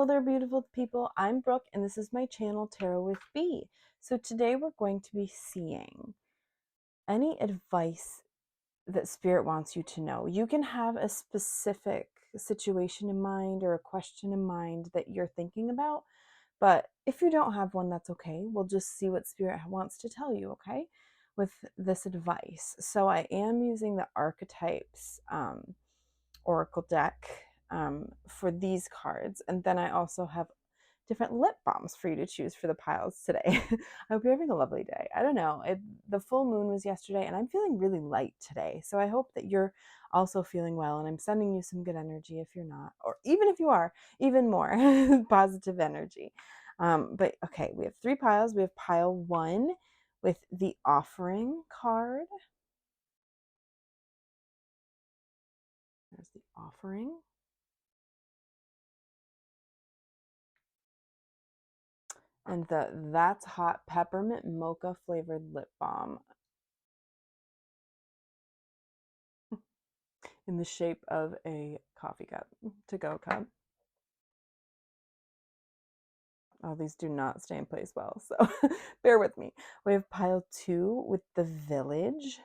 Hello there, beautiful people. I'm Brooke, and this is my channel, Tarot with B. So today we're going to be seeing any advice that Spirit wants you to know. You can have a specific situation in mind or a question in mind that you're thinking about, but if you don't have one, that's okay. We'll just see what Spirit wants to tell you, okay, with this advice. So I am using the Archetypes Oracle deck for these cards. And then I also have different lip balms for you to choose for the piles today. I hope you're having a lovely day. I don't know. The full moon was yesterday, and I'm feeling really light today. So I hope that you're also feeling well, and I'm sending you some good energy if you're not, or even if you are, even more positive energy. But okay, we have 3 piles. We have pile 1 with the offering card. There's the offering. And the That's Hot Peppermint Mocha Flavored Lip Balm in the shape of a coffee cup, to-go cup. Oh, these do not stay in place well, so bear with me. We have pile 2 with the Village.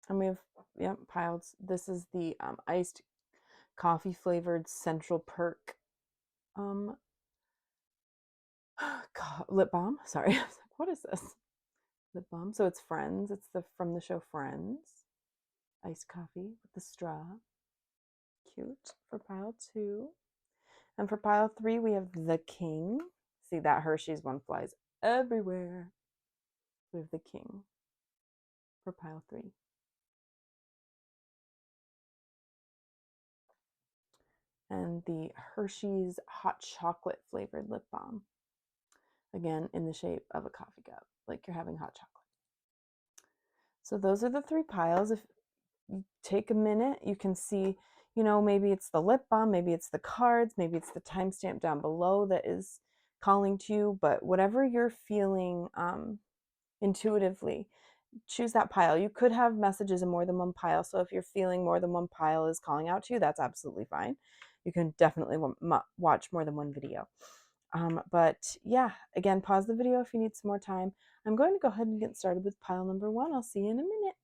And we have, yep, piled, this is the iced coffee flavored Central Perk lip balm. Sorry, I was like, what is this? Lip balm. So it's Friends. It's from the show Friends. Iced coffee with the straw. Cute for pile 2. And for pile 3, we have the King. See, that Hershey's one flies everywhere. We have the King for pile 3. And the Hershey's hot chocolate flavored lip balm. Again, in the shape of a coffee cup, like you're having hot chocolate. So those are the 3 piles. If you take a minute, you can see, you know, maybe it's the lip balm, maybe it's the cards, maybe it's the timestamp down below that is calling to you, but whatever you're feeling intuitively, choose that pile. You could have messages in more than one pile, so if you're feeling more than one pile is calling out to you, that's absolutely fine. You can definitely watch more than one video. But yeah, again, pause the video if you need some more time. I'm going to go ahead and get started with pile number 1. I'll see you in a minute.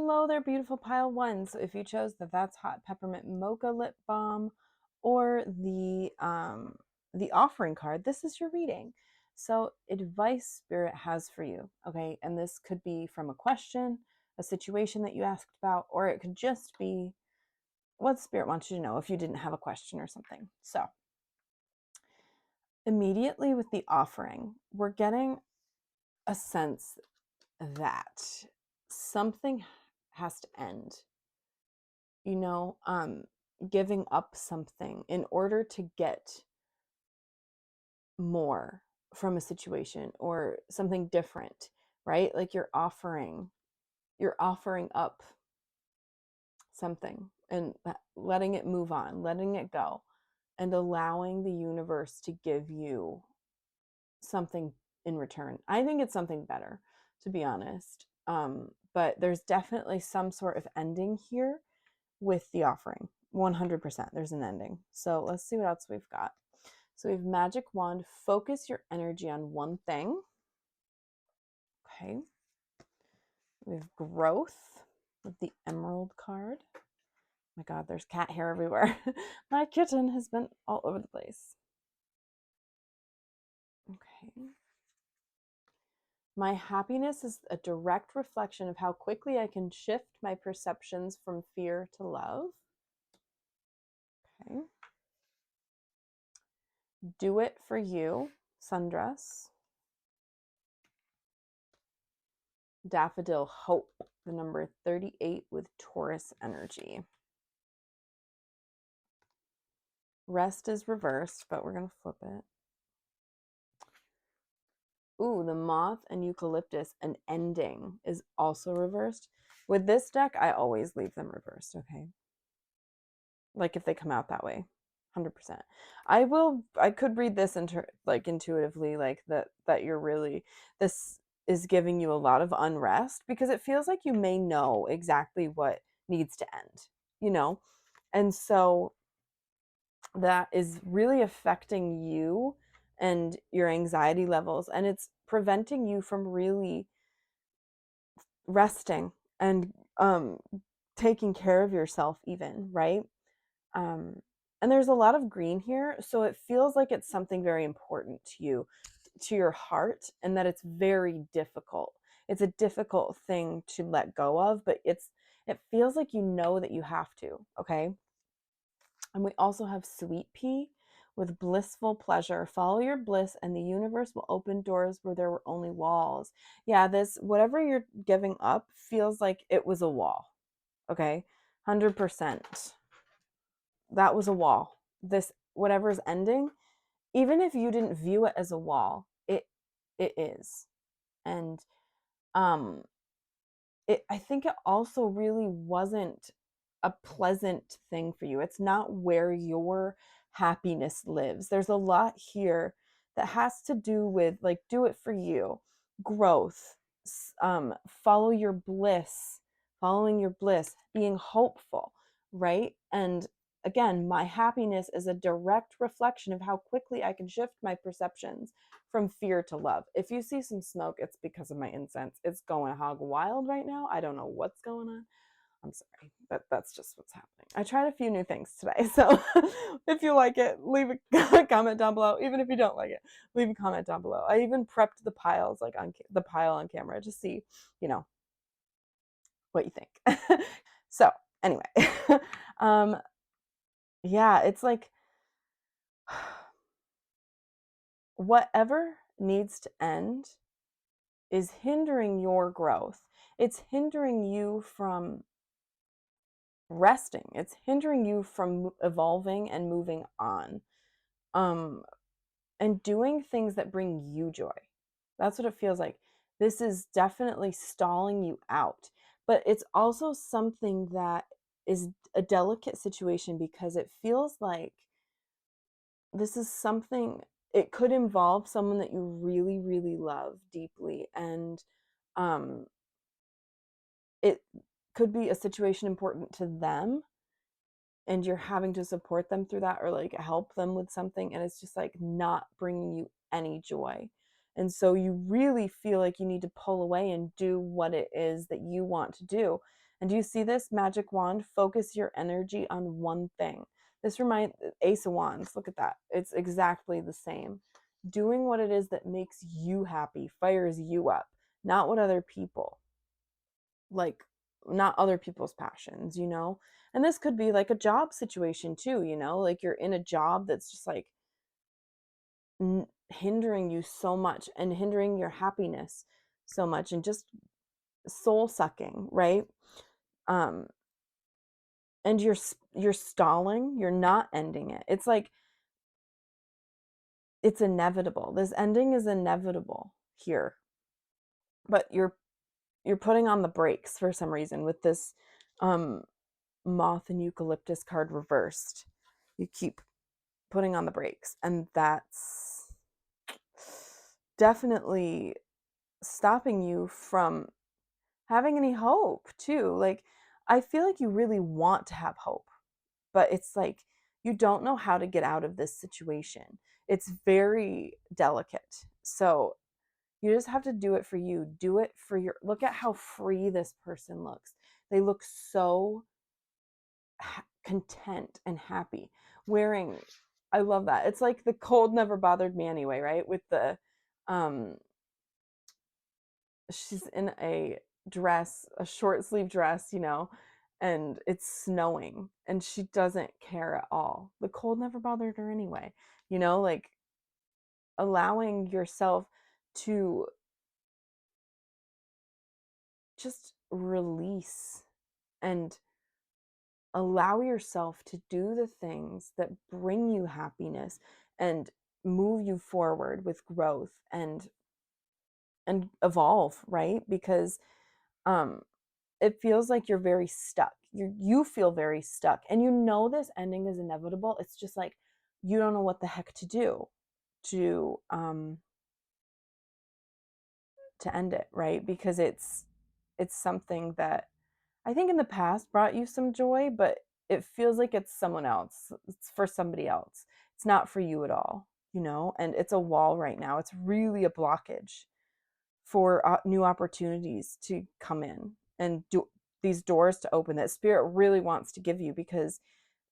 hello there, beautiful pile one. So if you chose that's hot peppermint mocha lip balm or the offering card, this is your reading. So advice Spirit has for you, okay? And this could be from a question, a situation that you asked about, or it could just be what Spirit wants you to know if you didn't have a question or something. So immediately with the offering, we're getting a sense that something has to end. You know, giving up something in order to get more from a situation or something different, right? Like you're offering up something and letting it move on, letting it go, and allowing the universe to give you something in return. I think it's something better, to be honest. But there's definitely some sort of ending here with the offering. 100%. There's an ending. So let's see what else we've got. So we have Magic Wand. Focus your energy on one thing. Okay. We have Growth with the Emerald card. Oh my God, there's cat hair everywhere. My kitten has been all over the place. Okay. My happiness is a direct reflection of how quickly I can shift my perceptions from fear to love. Okay. Do it for you, Sundress. Daffodil Hope, the number 38 with Taurus energy. Rest is reversed, but we're going to flip it. Ooh, the Moth and Eucalyptus, an ending, is also reversed. With this deck, I always leave them reversed, okay? Like if they come out that way, 100%. I could read this intuitively, like that you're really, this is giving you a lot of unrest because it feels like you may know exactly what needs to end, you know? And so that is really affecting you and your anxiety levels, and it's preventing you from really resting and taking care of yourself even, right? And there's a lot of green here, so it feels like it's something very important to you, to your heart, and that it's very difficult. It's a difficult thing to let go of, but it feels like you know that you have to, okay? And we also have Sweet Pea with blissful pleasure. Follow your bliss and the universe will open doors where there were only walls. Yeah, this, whatever you're giving up feels like it was a wall, okay? 100%. That was a wall. This, whatever's ending, even if you didn't view it as a wall, it is. And I think it also really wasn't a pleasant thing for you. It's not where your happiness lives. There's a lot here that has to do with, like, do it for you, growth, follow your bliss, following your bliss, being hopeful, right? And again, my happiness is a direct reflection of how quickly I can shift my perceptions from fear to love. If you see some smoke, it's because of my incense. It's going hog wild right now. I don't know what's going on. I'm sorry, but that's just what's happening. I tried a few new things today. So if you like it, leave a comment down below. Even if you don't like it, leave a comment down below. I even prepped the piles, like on the pile on camera, to see, you know, what you think. So anyway, yeah, it's like whatever needs to end is hindering your growth. It's hindering you from resting. It's hindering you from evolving and moving on. And doing things that bring you joy. That's what it feels like. This is definitely stalling you out. But it's also something that is a delicate situation because it feels like this is something, it could involve someone that you really, really love deeply. And it could be a situation important to them, and you're having to support them through that or like help them with something, and it's just like not bringing you any joy. And so you really feel like you need to pull away and do what it is that you want to do. And do you see this magic wand? Focus your energy on one thing. This reminds Ace of Wands. Look at that. It's exactly the same. Doing what it is that makes you happy, fires you up, not what other people like, not other people's passions, you know? And this could be like a job situation too, you know? Like you're in a job that's just like hindering you so much and hindering your happiness so much and just soul sucking, right? Um and you're stalling, you're not ending it. It's like it's inevitable. This ending is inevitable here. But you're putting on the brakes for some reason with this um moth and eucalyptus card reversed. You keep putting on the brakes, and that's definitely stopping you from having any hope too. Like I feel like you really want to have hope, but it's like you don't know how to get out of this situation. It's very delicate. So you just have to do it for you. Do it for your look at how free this person looks. They look so content and happy wearing, I love that. It's like the cold never bothered me anyway, right? With the um she's in a dress, a short sleeve dress, you know, and it's snowing and she doesn't care at all. The cold never bothered her anyway. You know, like allowing yourself to just release and allow yourself to do the things that bring you happiness and move you forward with growth and evolve, right? Because um it feels like you're very stuck. You feel very stuck and you know this ending is inevitable. It's just like you don't know what the heck to do to um to end it, right? Because it's something that I think in the past brought you some joy, but it feels like it's someone else. It's for somebody else. It's not for you at all, you know? And it's a wall right now. It's really a blockage for new opportunities to come in and do these doors to open that spirit really wants to give you because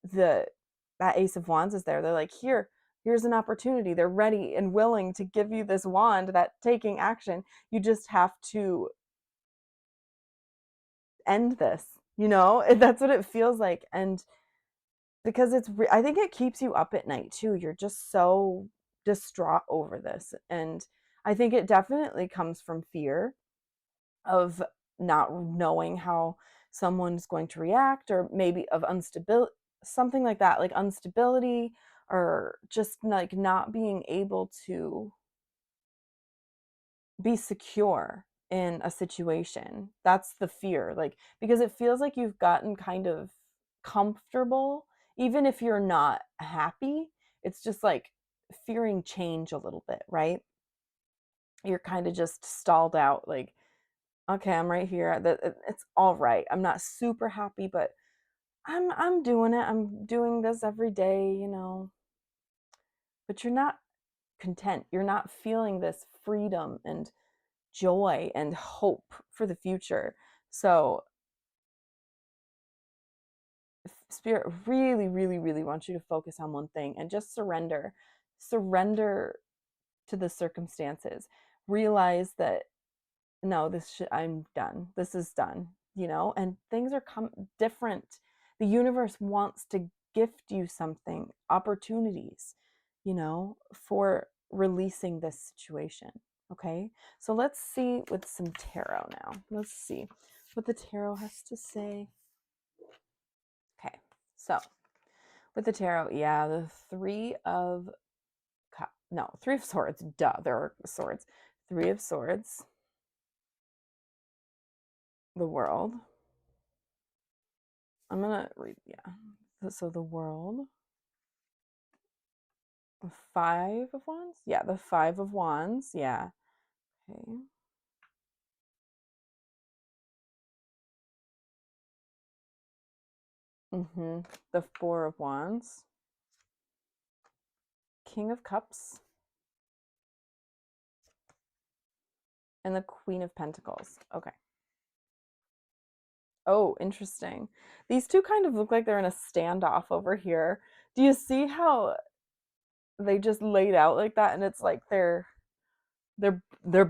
the that Ace of Wands is there. They're like, here's an opportunity. They're ready and willing to give you this wand, that taking action. You just have to end this, you know? That's what it feels like. And because I think it keeps you up at night too. You're just so distraught over this. And I think it definitely comes from fear of not knowing how someone's going to react, or maybe of instability, something like instability, or just like not being able to be secure in a situation. That's the fear, like, because it feels like you've gotten kind of comfortable, even if you're not happy. It's just like fearing change a little bit, right? You're kind of just stalled out, like, okay, I'm right here. It's all right. I'm not super happy, but I'm doing it. I'm doing this every day, you know. But you're not content. You're not feeling this freedom and joy and hope for the future. So spirit really, really, really wants you to focus on one thing and just surrender. Surrender to the circumstances. Realize that no, I'm done. This is done, you know, and things are different. The universe wants to gift you something, opportunities, you know, for releasing this situation. Okay. So let's see with some tarot now. Let's see what the tarot has to say. Okay. So with the tarot, yeah, the Three of Swords. Duh, there are swords. Three of Swords, the World. I'm gonna read, yeah. So the World, the Five of Wands, yeah, the Five of Wands, yeah. Okay. The Four of Wands, King of Cups, and the Queen of Pentacles. Okay. Oh, interesting. These two kind of look like they're in a standoff over here. Do you see how they just laid out like that? And it's like they're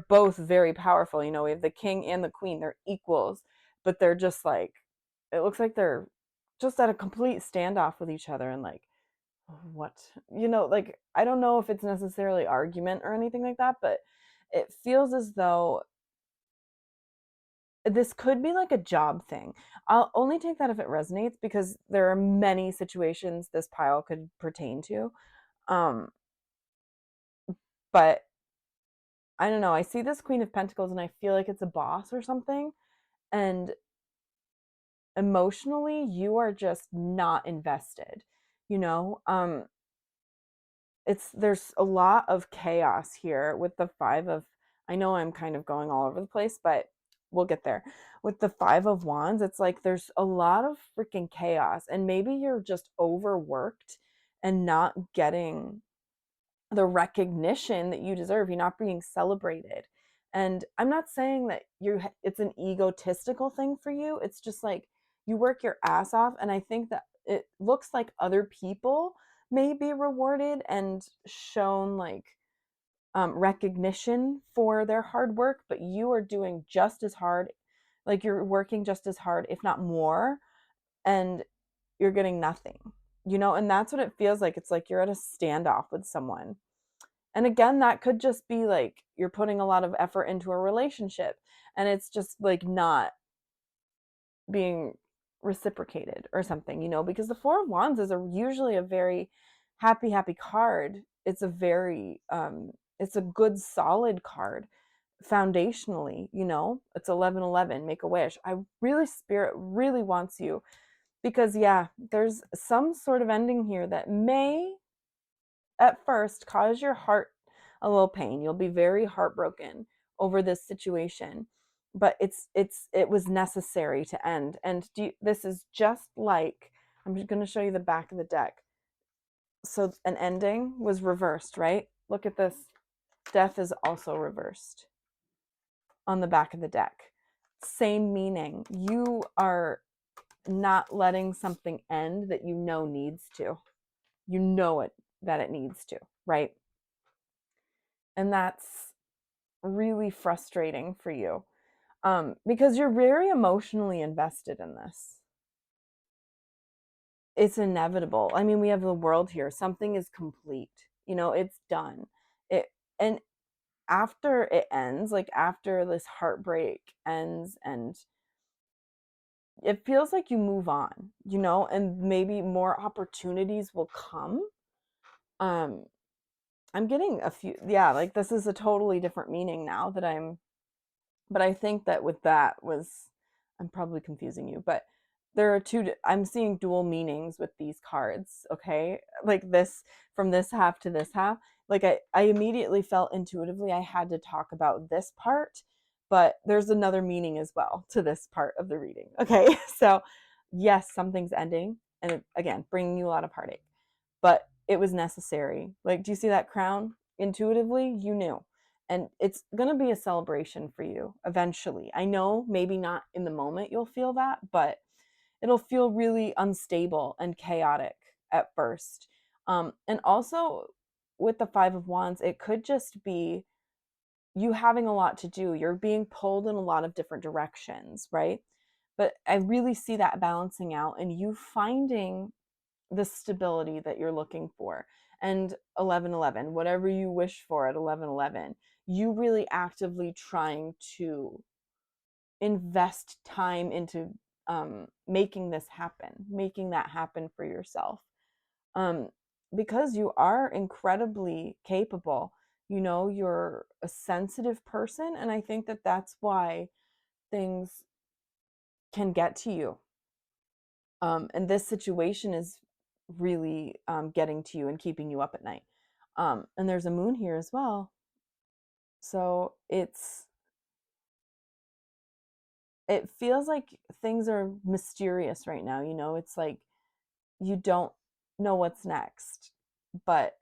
both very powerful. You know, we have the king and the queen. They're equals, but they're just like it looks like they're just at a complete standoff with each other and like what? You know, like I don't know if it's necessarily argument or anything like that, but it feels as though this could be like a job thing. I'll only take that if it resonates because there are many situations this pile could pertain to. Um, but I don't know. I see this Queen of Pentacles and I feel like it's a boss or something. And emotionally, you are just not invested. You know, there's a lot of chaos here with the five of I know I'm kind of going all over the place, but we'll get there. With the five of wands, it's like there's a lot of freaking chaos and maybe you're just overworked and not getting the recognition that you deserve. You're not being celebrated. And I'm not saying that it's an egotistical thing for you. It's just like you work your ass off and I think that it looks like other people may be rewarded and shown like recognition for their hard work, but you are doing just as hard, like you're working just as hard, if not more, and you're getting nothing, you know? And that's what it feels like. It's like you're at a standoff with someone. And again, that could just be like you're putting a lot of effort into a relationship and it's just like not being reciprocated or something, you know, because the Four of Wands is usually a very happy card. It's a very it's a good solid card foundationally, you know. It's 1111, make a wish. I really spirit really wants you because yeah, there's some sort of ending here that may at first cause your heart a little pain. You'll be very heartbroken over this situation, but it was necessary to end. And this is just like I'm just going to show you the back of the deck. So an ending was reversed, right? Look at this. Death is also reversed on the back of the deck. Same meaning. You are not letting something end that you know needs to. You know it that it needs to, right? And that's really frustrating for you because you're very emotionally invested in this. It's inevitable. I mean, we have the world here. Something is complete. You know, it's done. It and after it ends, like after this heartbreak ends and it feels like you move on, you know, and maybe more opportunities will come. Um I'm getting a few yeah, like this is a totally different meaning now that but I think that with that was I'm probably confusing you, but there are I'm seeing dual meanings with these cards, okay? Like this from this half to this half. Like I immediately felt intuitively I had to talk about this part, but there's another meaning as well to this part of the reading. Okay? So, yes, something's ending and again, bringing you a lot of heartache. But it was necessary. Like do you see that crown? Intuitively, you knew and it's going to be a celebration for you eventually. I know maybe not in the moment you'll feel that, but it'll feel really unstable and chaotic at first. And also with the Five of Wands, it could just be you having a lot to do. You're being pulled in a lot of different directions, right? But I really see that balancing out and you finding the stability that you're looking for. And 1111, whatever you wish for at 1111, you really actively trying to invest time into making this happen, making that happen for yourself. Um, because you are incredibly capable. You know, you're a sensitive person. And I think that that's why things can get to you. And this situation is really getting to you and keeping you up at night. And there's a moon here as well. So it feels like things are mysterious right now. You know, it's like you don't know what's next, but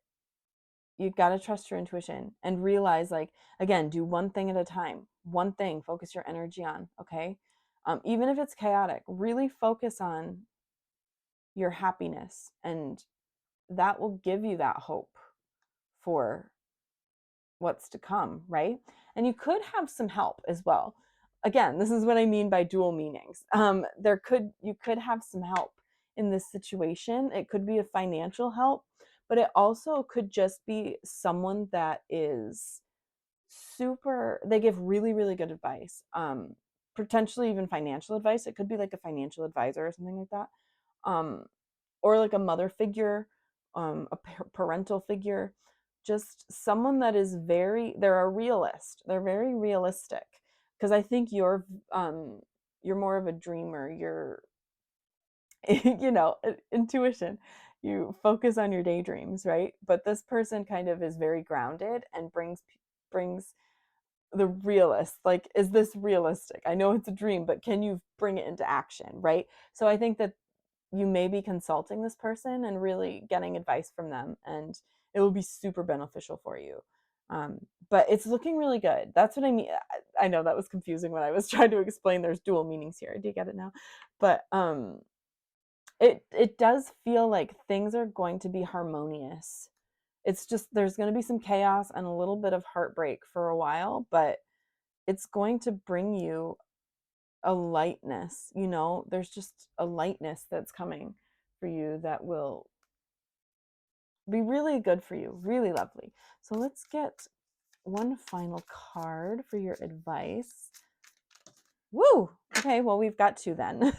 you got to trust your intuition and realize, like, again, do one thing at a time, one thing, focus your energy on, okay? Even if it's chaotic, really focus on your happiness, and that will give you that hope for what's to come, right? And you could have some help as well. Again, this is what I mean by dual meanings. You could have some help in this situation. It could be a financial help, but it also could just be someone that is super, they give really, really good advice. Potentially even financial advice. It could be like a financial advisor or something like that. Um, or like a mother figure, a parental figure, just someone that is they're a realist. They're very realistic, because I think you're more of a dreamer. You're, intuition. You focus on your daydreams, right? But this person kind of is very grounded and brings the realist. Like, is this realistic? I know it's a dream, but can you bring it into action, right? So I think that you may be consulting this person and really getting advice from them, and it will be super beneficial for you. But it's looking really good. That's what I mean. I know that was confusing when I was trying to explain there's dual meanings here. Do you get it now? But it does feel like things are going to be harmonious. It's just there's going to be some chaos and a little bit of heartbreak for a while, but it's going to bring you a lightness. There's just a lightness that's coming for you that will be really good for you, really lovely. So let's get one final card for your advice. Woo! Okay, well, we've got two then.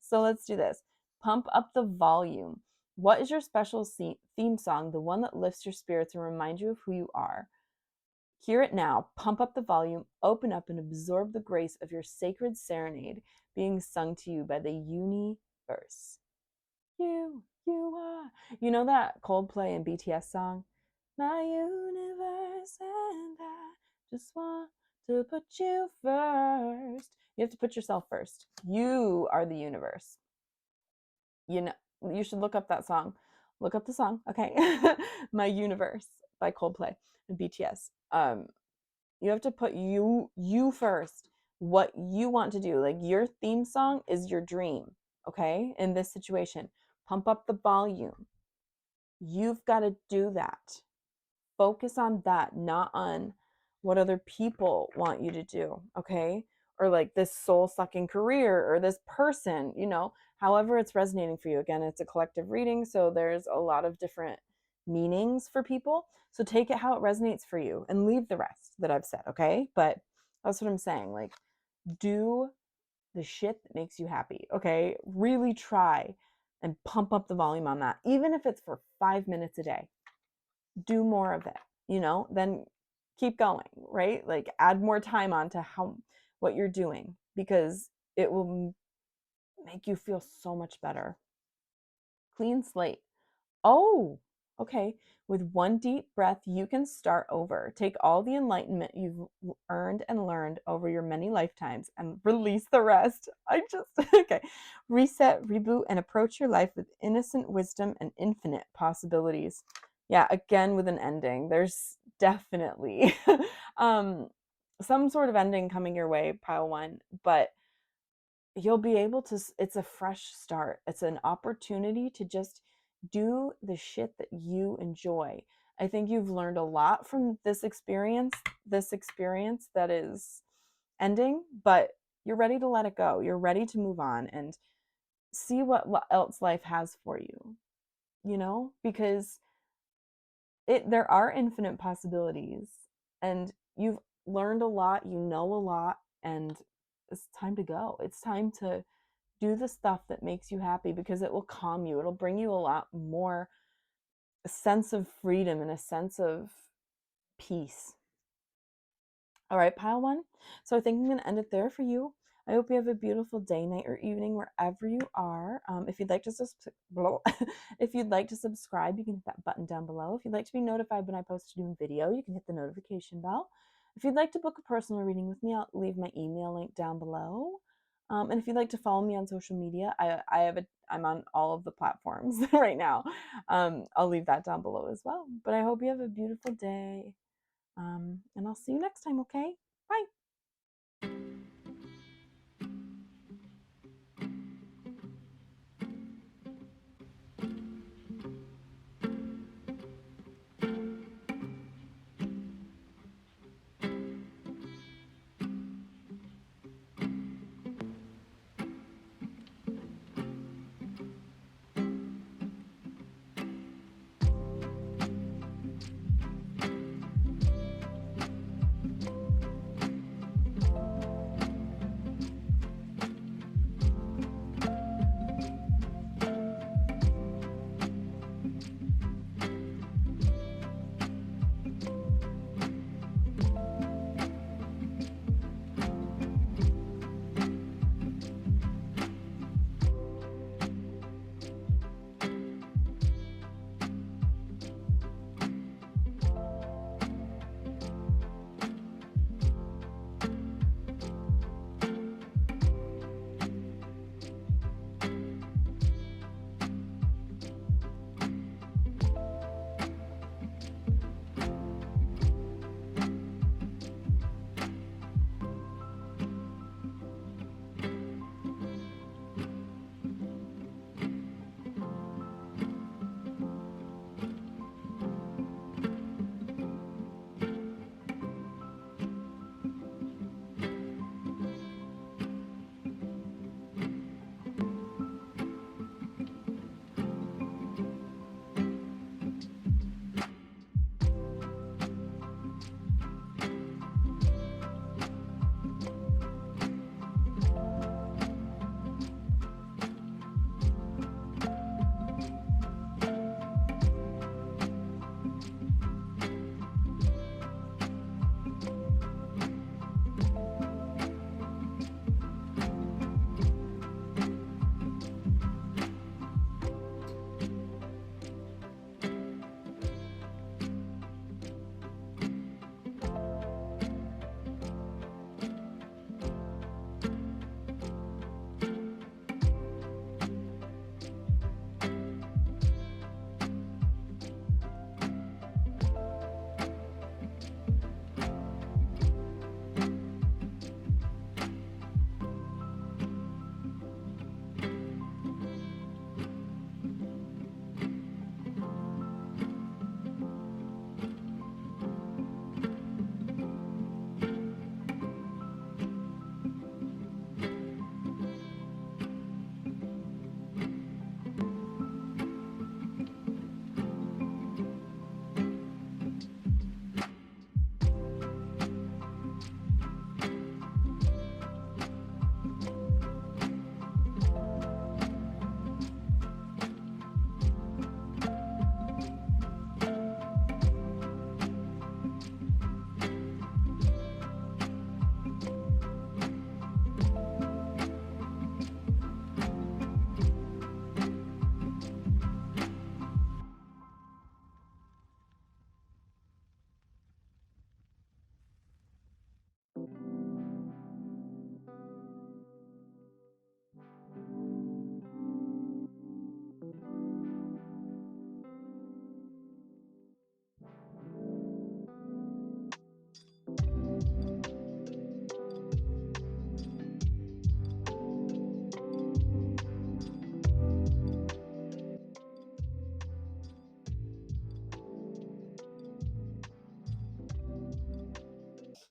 So let's do this. Pump up the volume. What is your special theme song, the one that lifts your spirits and reminds you of who you are? Hear it now. Pump up the volume, open up, and absorb the grace of your sacred serenade being sung to you by the universe. You are. You know that Coldplay and BTS song? My universe, and I just want to put you first. You have to put yourself first. You are the universe. You should look up that song. Look up the song, okay? My Universe by Coldplay and BTS. You have to put you first. What you want to do. Like, your theme song is your dream, okay? In this situation, pump up the volume. You've got to do that. Focus on that, not on what other people want you to do, okay? Or like this soul-sucking career or this person, however it's resonating for you. Again, it's a collective reading, so there's a lot of different meanings for people. So take it how it resonates for you and leave the rest that I've said, okay? But that's what I'm saying. Like, do the shit that makes you happy, okay? Really try and pump up the volume on that, even if it's for 5 minutes a day. Do more of it, then keep going, right? Like, add more time onto what you're doing, because it will make you feel so much better. Clean slate. Oh, okay. With one deep breath, you can start over. Take all the enlightenment you've earned and learned over your many lifetimes and release the rest. Okay. Reset, reboot, and approach your life with innocent wisdom and infinite possibilities. Yeah, again, with an ending. There's definitely some sort of ending coming your way, pile one, but you'll be able to, it's a fresh start. It's an opportunity to just do the shit that you enjoy. I think you've learned a lot from this experience that is ending, but you're ready to let it go. You're ready to move on and see what else life has for you, because there are infinite possibilities, and you've learned a lot, you know a lot, and it's time to go. It's time to do the stuff that makes you happy, because it will calm you. It'll bring you a lot more, a sense of freedom and a sense of peace. All right, pile one. So I think I'm going to end it there for you. I hope you have a beautiful day, night, or evening wherever you are. If you'd like to if you'd like to subscribe, you can hit that button down below. If you'd like to be notified when I post a new video, you can hit the notification bell. If you'd like to book a personal reading with me, I'll leave my email link down below. And if you'd like to follow me on social media, I'm on all of the platforms right now. I'll leave that down below as well. But I hope you have a beautiful day. And I'll see you next time, okay? Bye.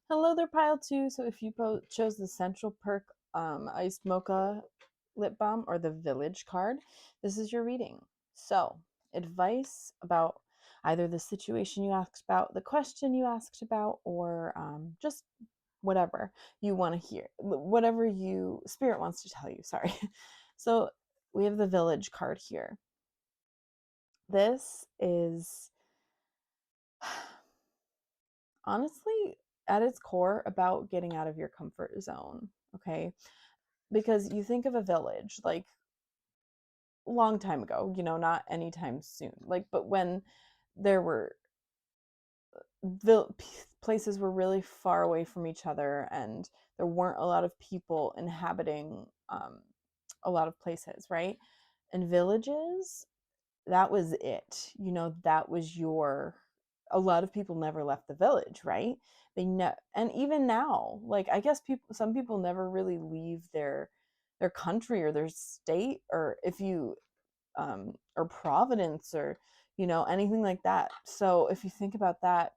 Hello there, pile two. So if you chose the Central Perk Iced Mocha Lip Balm or the Village card, this is your reading. So, advice about either the situation you asked about, the question you asked about, or just whatever you want to hear, whatever you spirit wants to tell you. Sorry. So we have the Village card here. This is honestly at its core about getting out of your comfort zone. Okay, because you think of a village like a long time ago, not anytime soon, like, but when there were places were really far away from each other and there weren't a lot of people inhabiting a lot of places, right? And villages, that was it. That was your a lot of people never left the village, right? And even now, like, I guess some people never really leave their country or their state, or if you or Providence, or anything like that. So if you think about that,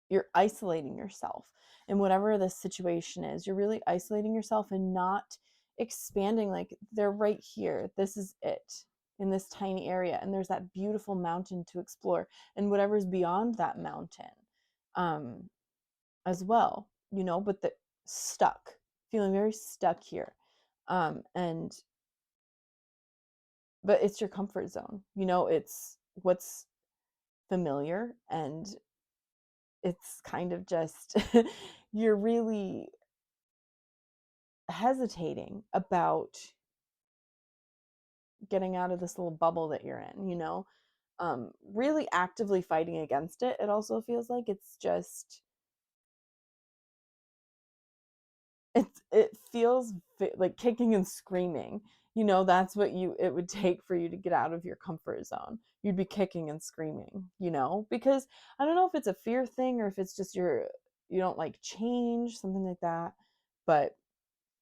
you're isolating yourself in whatever the situation is. You're really isolating yourself and not expanding. Like, they're right here, this is it, in this tiny area, and there's that beautiful mountain to explore and whatever's beyond that mountain, um as well, but the stuck, feeling very stuck here, and but it's your comfort zone, it's what's familiar, and it's kind of just you're really hesitating about getting out of this little bubble that you're in, really actively fighting against it. It also feels like it's just it feels like kicking and screaming. That's what it would take for you to get out of your comfort zone. You'd be kicking and screaming, because I don't know if it's a fear thing or if it's just you don't like change, something like that. But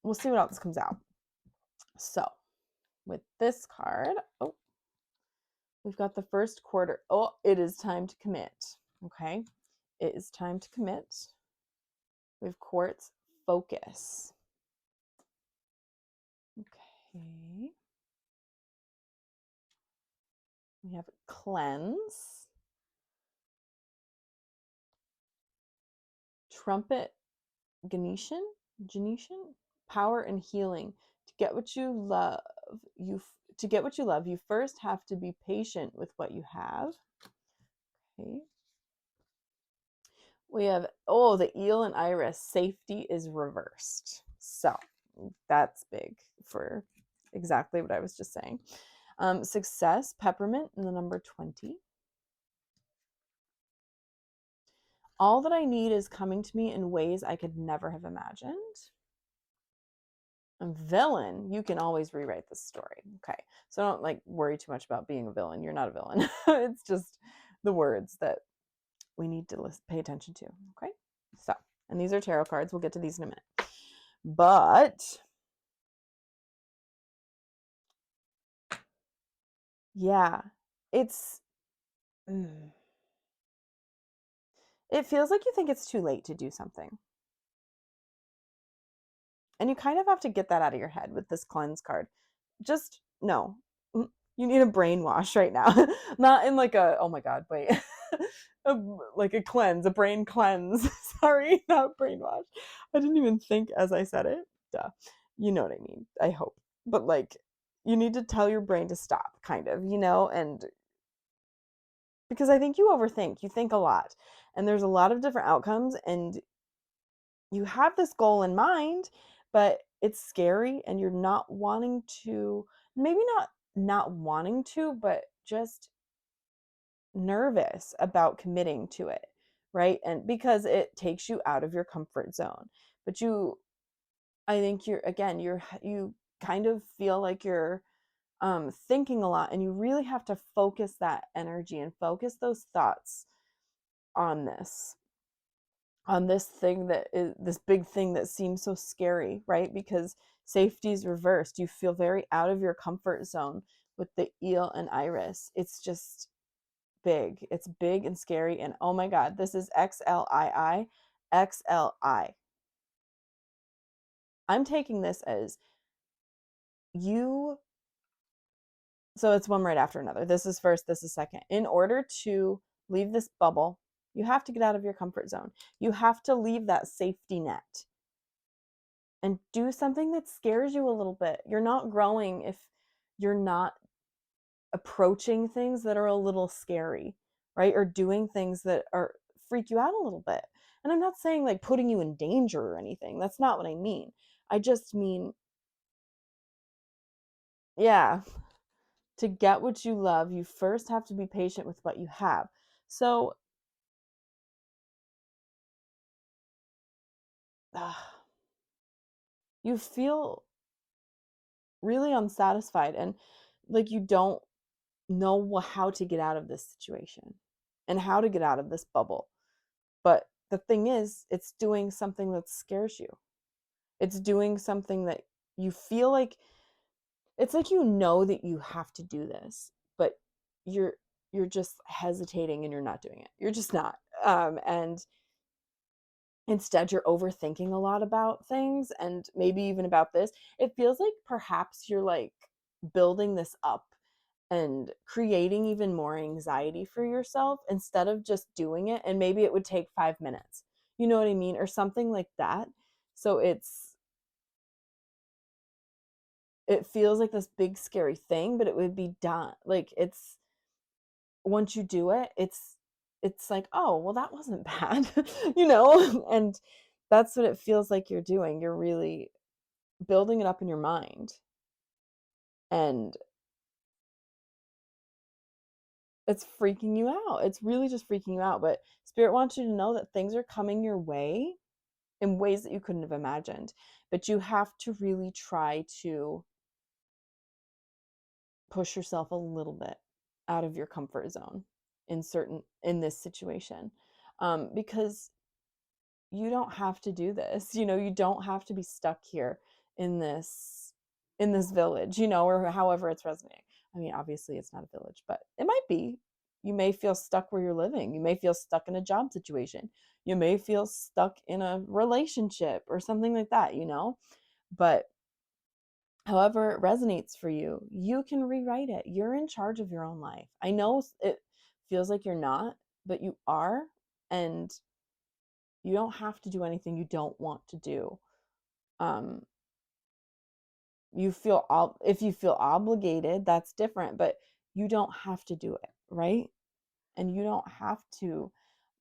we'll see what else comes out. So with this card, oh, we've got the first quarter. Oh, it is time to commit. Okay, it is time to commit. We have quartz focus. Okay. We have cleanse, trumpet, Genesian, power and healing. To get what you love, you first have to be patient with what you have. Okay. We have, the eel and iris, safety is reversed. So that's big for exactly what I was just saying. Success, peppermint, and the number 20. All that I need is coming to me in ways I could never have imagined. A villain, you can always rewrite the story. Okay, so don't like worry too much about being a villain. You're not a villain. It's just the words that we need to pay attention to. Okay, so, and these are tarot cards. We'll get to these in a minute. But yeah, it's it feels like you think it's too late to do something. And you kind of have to get that out of your head with this cleanse card. Just no. You need a brainwash right now. Not in like a, oh my God, wait. Like a cleanse, a brain cleanse. Sorry, not brainwash. I didn't even think as I said it. Duh. You know what I mean. I hope. But like, you need to tell your brain to stop, kind of, and because I think you overthink. You think a lot. And there's a lot of different outcomes, and you have this goal in mind, but it's scary and you're not wanting to, maybe not wanting to, but just nervous about committing to it, right? And because it takes you out of your comfort zone. But I think you kind of feel like you're thinking a lot, and you really have to focus that energy and focus those thoughts on this thing that is this big thing that seems so scary, right? Because safety is reversed. You feel very out of your comfort zone with the eel and iris. It's just big. It's big and scary. And oh my God, this is XLII. XLI. I'm taking this as you, so it's one right after another. This is first, this is second. In order to leave this bubble, you have to get out of your comfort zone. You have to leave that safety net and do something that scares you a little bit. You're not growing if you're not approaching things that are a little scary, right? Or doing things that are freak you out a little bit. And I'm not saying like putting you in danger or anything. That's not what I mean. I just mean, yeah, to get what you love, you first have to be patient with what you have. So, you feel really unsatisfied and like you don't know how to get out of this situation and how to get out of this bubble. But the thing is, it's doing something that scares you. It's doing something that you feel like, it's like you know that you have to do this, but you're you're just hesitating and you're not doing it. You're just not. And instead you're overthinking a lot about things, and maybe even about this. It feels like perhaps you're like building this up and creating even more anxiety for yourself instead of just doing it, and maybe it would take 5 minutes. You know what I mean? Or something like that. So it feels like this big scary thing, but it would be done. Like it's, once you do it, it's like, oh, well that wasn't bad. You know? And that's what it feels like you're doing. You're really building it up in your mind. And it's freaking you out. It's really just freaking you out. But Spirit wants you to know that things are coming your way in ways that you couldn't have imagined. But you have to really try to push yourself a little bit out of your comfort zone in this situation, because you don't have to do this. You don't have to be stuck here in this village, or however it's resonating. I mean, obviously it's not a village, but it might be. You may feel stuck where you're living. You may feel stuck in a job situation. You may feel stuck in a relationship or something like that. But however it resonates for you, you can rewrite it. You're in charge of your own life. I know it feels like you're not, but you are. And you don't have to do anything you don't want to do. um if you feel obligated, that's different, but you don't have to do it, right? And you don't have to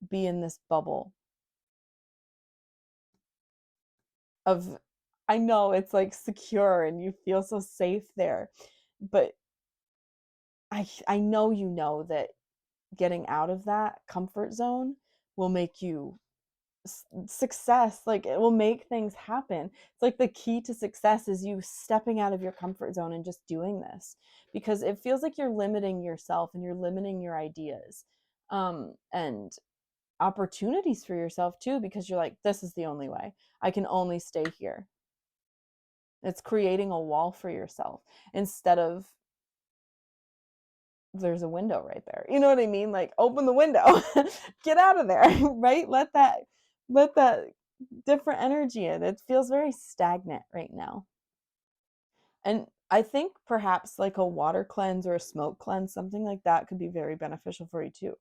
be in this bubble of, I know it's like secure and you feel so safe there, but I know that getting out of that comfort zone will make you success. Like, it will make things happen. It's like the key to success is you stepping out of your comfort zone and just doing this, because it feels like you're limiting yourself and you're limiting your ideas, and opportunities for yourself too, because you're like, this is the only way. I can only stay here. It's creating a wall for yourself instead of, there's a window right there. You know what I mean? Like, open the window. Get out of there. Right? Let that different energy in. It feels very stagnant right now. And I think perhaps like a water cleanse or a smoke cleanse, something like that could be very beneficial for you too.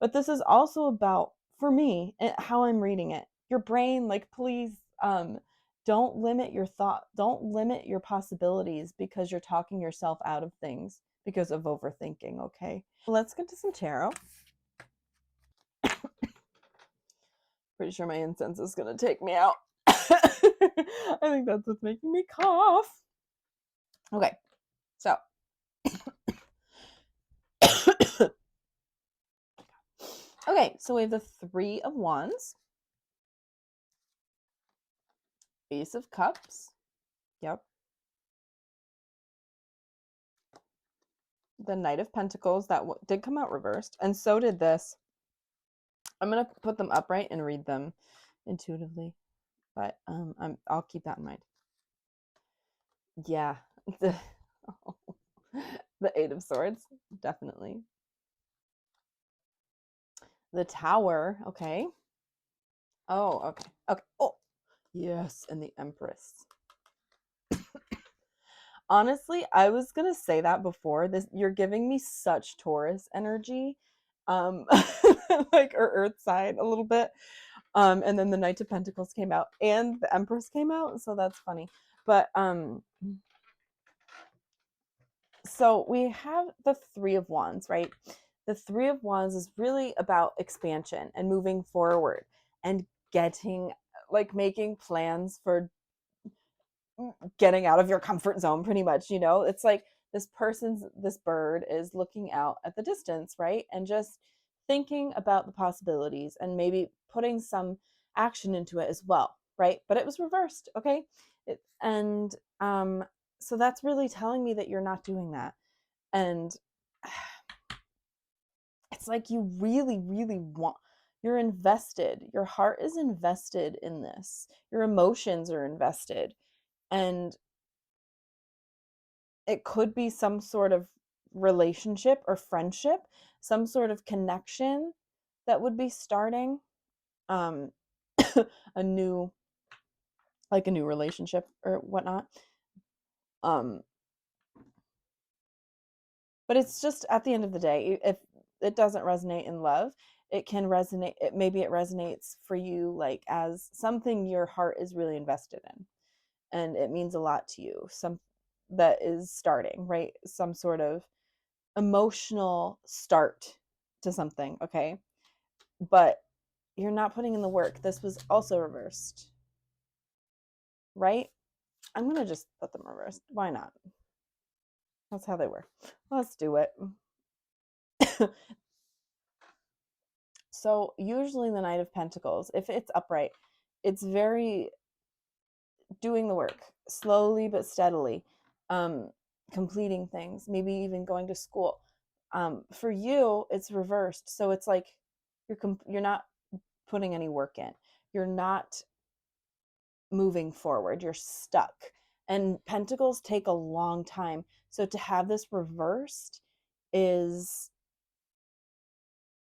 But this is also about, for me, how I'm reading it. Your brain, like, please, don't limit your thought. Don't limit your possibilities because you're talking yourself out of things because of overthinking, okay? Let's get to some tarot. Pretty sure my incense is going to take me out. I think that's what's making me cough. Okay, so. Okay, so we have the Three of Wands, Ace of Cups, yep, the Knight of Pentacles, that did come out reversed, and so did this. I'm going to put them upright and read them intuitively, but I'll keep that in mind. Yeah, the Eight of Swords, definitely. The Tower, okay. Oh, okay. Okay. Oh, yes. And the Empress. Honestly, I was gonna say that before. This you're giving me such Taurus energy. Um like or Earth side a little bit. And then the Knight of Pentacles came out and the Empress came out, so that's funny. But so we have the Three of Wands, right? The Three of Wands is really about expansion and moving forward and getting like making plans for getting out of your comfort zone pretty much, you know? It's like this bird is looking out at the distance, right? And just thinking about the possibilities and maybe putting some action into it as well, right? But it was reversed, okay? And so that's really telling me that you're not doing that. And it's like you really, really want, you're invested. Your heart is invested in this. Your emotions are invested. And it could be some sort of relationship or friendship, some sort of connection that would be starting um a new like a new relationship or whatnot. Um but it's just at the end of the day, if it doesn't resonate in love, it can resonate maybe it resonates for you like as something your heart is really invested in and it means a lot to you, some that is starting, right? Some sort of emotional start to something, okay? But you're not putting in the work. This was also reversed, right? I'm going to just put them reversed. Why not? That's how they were. Let's do it. So, usually the Knight of Pentacles, if it's upright, it's very doing the work slowly but steadily, um, completing things, maybe even going to school. For you, it's reversed. So it's like you're not putting any work in. You're not moving forward. You're stuck. And pentacles take a long time. So to have this reversed is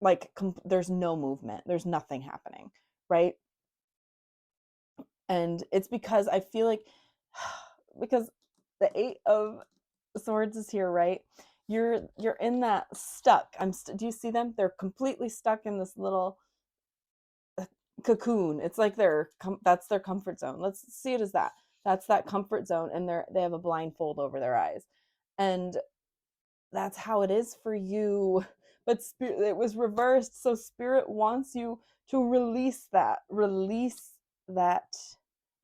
like there's no movement. There's nothing happening, right? And it's because I feel like because the 8 of Swords is here, right? You're in that stuck. Do you see them? They're completely stuck in this little cocoon. It's like that's their comfort zone. Let's see it as that. That's that comfort zone, and they have a blindfold over their eyes, and that's how it is for you. But spirit, it was reversed, so spirit wants you to release that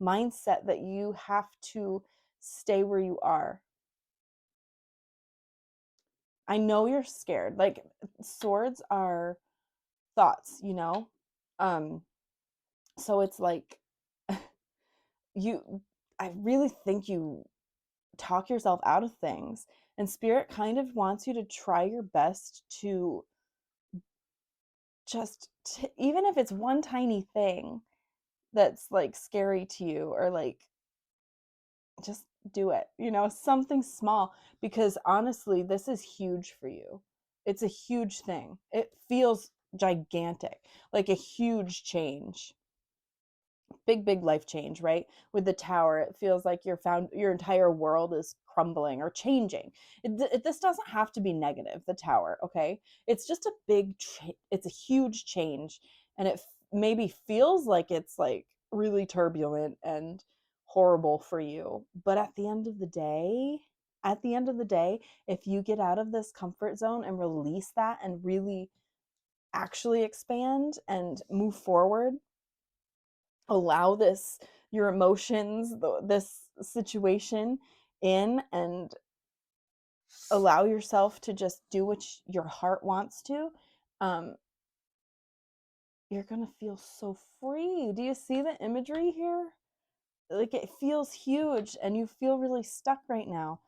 mindset that you have to stay where you are. I know you're scared. Like swords are thoughts, you know? Um so it's like you I really think you talk yourself out of things, and spirit kind of wants you to try your best to just even if it's one tiny thing that's like scary to you, or like just do it, you know, something small, because honestly this is huge for you. It's a huge thing. It feels gigantic, like a huge change, big life change, right? With the tower, it feels like your entire world is crumbling or changing. This doesn't have to be negative, the tower, okay? It's just a it's a huge change, and it maybe feels like it's like really turbulent and horrible for you, but at the end of the day, if you get out of this comfort zone and release that and really actually expand and move forward, allow your emotions, this situation in, and allow yourself to just do what your heart wants to, um, you're gonna feel so free. Do you see the imagery here? Like it feels huge and you feel really stuck right now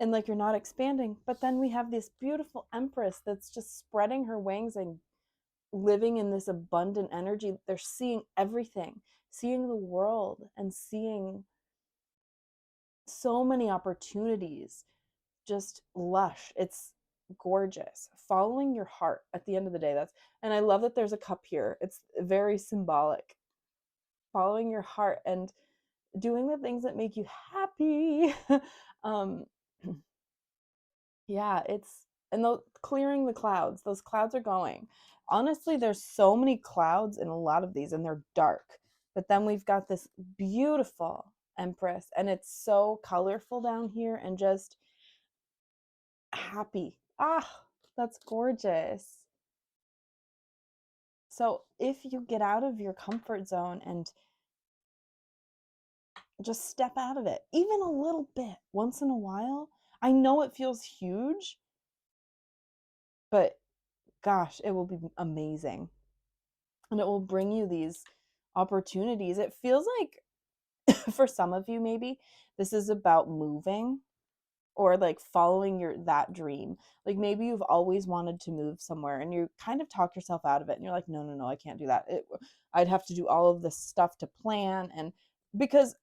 and like you're not expanding. But then we have this beautiful Empress that's just spreading her wings and living in this abundant energy. They're seeing everything, seeing the world, and seeing so many opportunities, just lush. It's gorgeous. Following your heart at the end of the day. And I love that there's a cup here. It's very symbolic. Following your heart and doing the things that make you happy. um yeah, it's and clearing the clouds. Those clouds are going. Honestly, there's so many clouds in a lot of these and they're dark. But then we've got this beautiful Empress and it's so colorful down here and just happy. Ah, that's gorgeous. So if you get out of your comfort zone and just step out of it, even a little bit, once in a while, I know it feels huge, but gosh, it will be amazing. And it will bring you these opportunities. It feels like for some of you, maybe this is about moving or like following that dream. Like maybe you've always wanted to move somewhere and you kind of talk yourself out of it and you're like, no, no, no, I can't do that. I'd have to do all of this stuff to plan. And because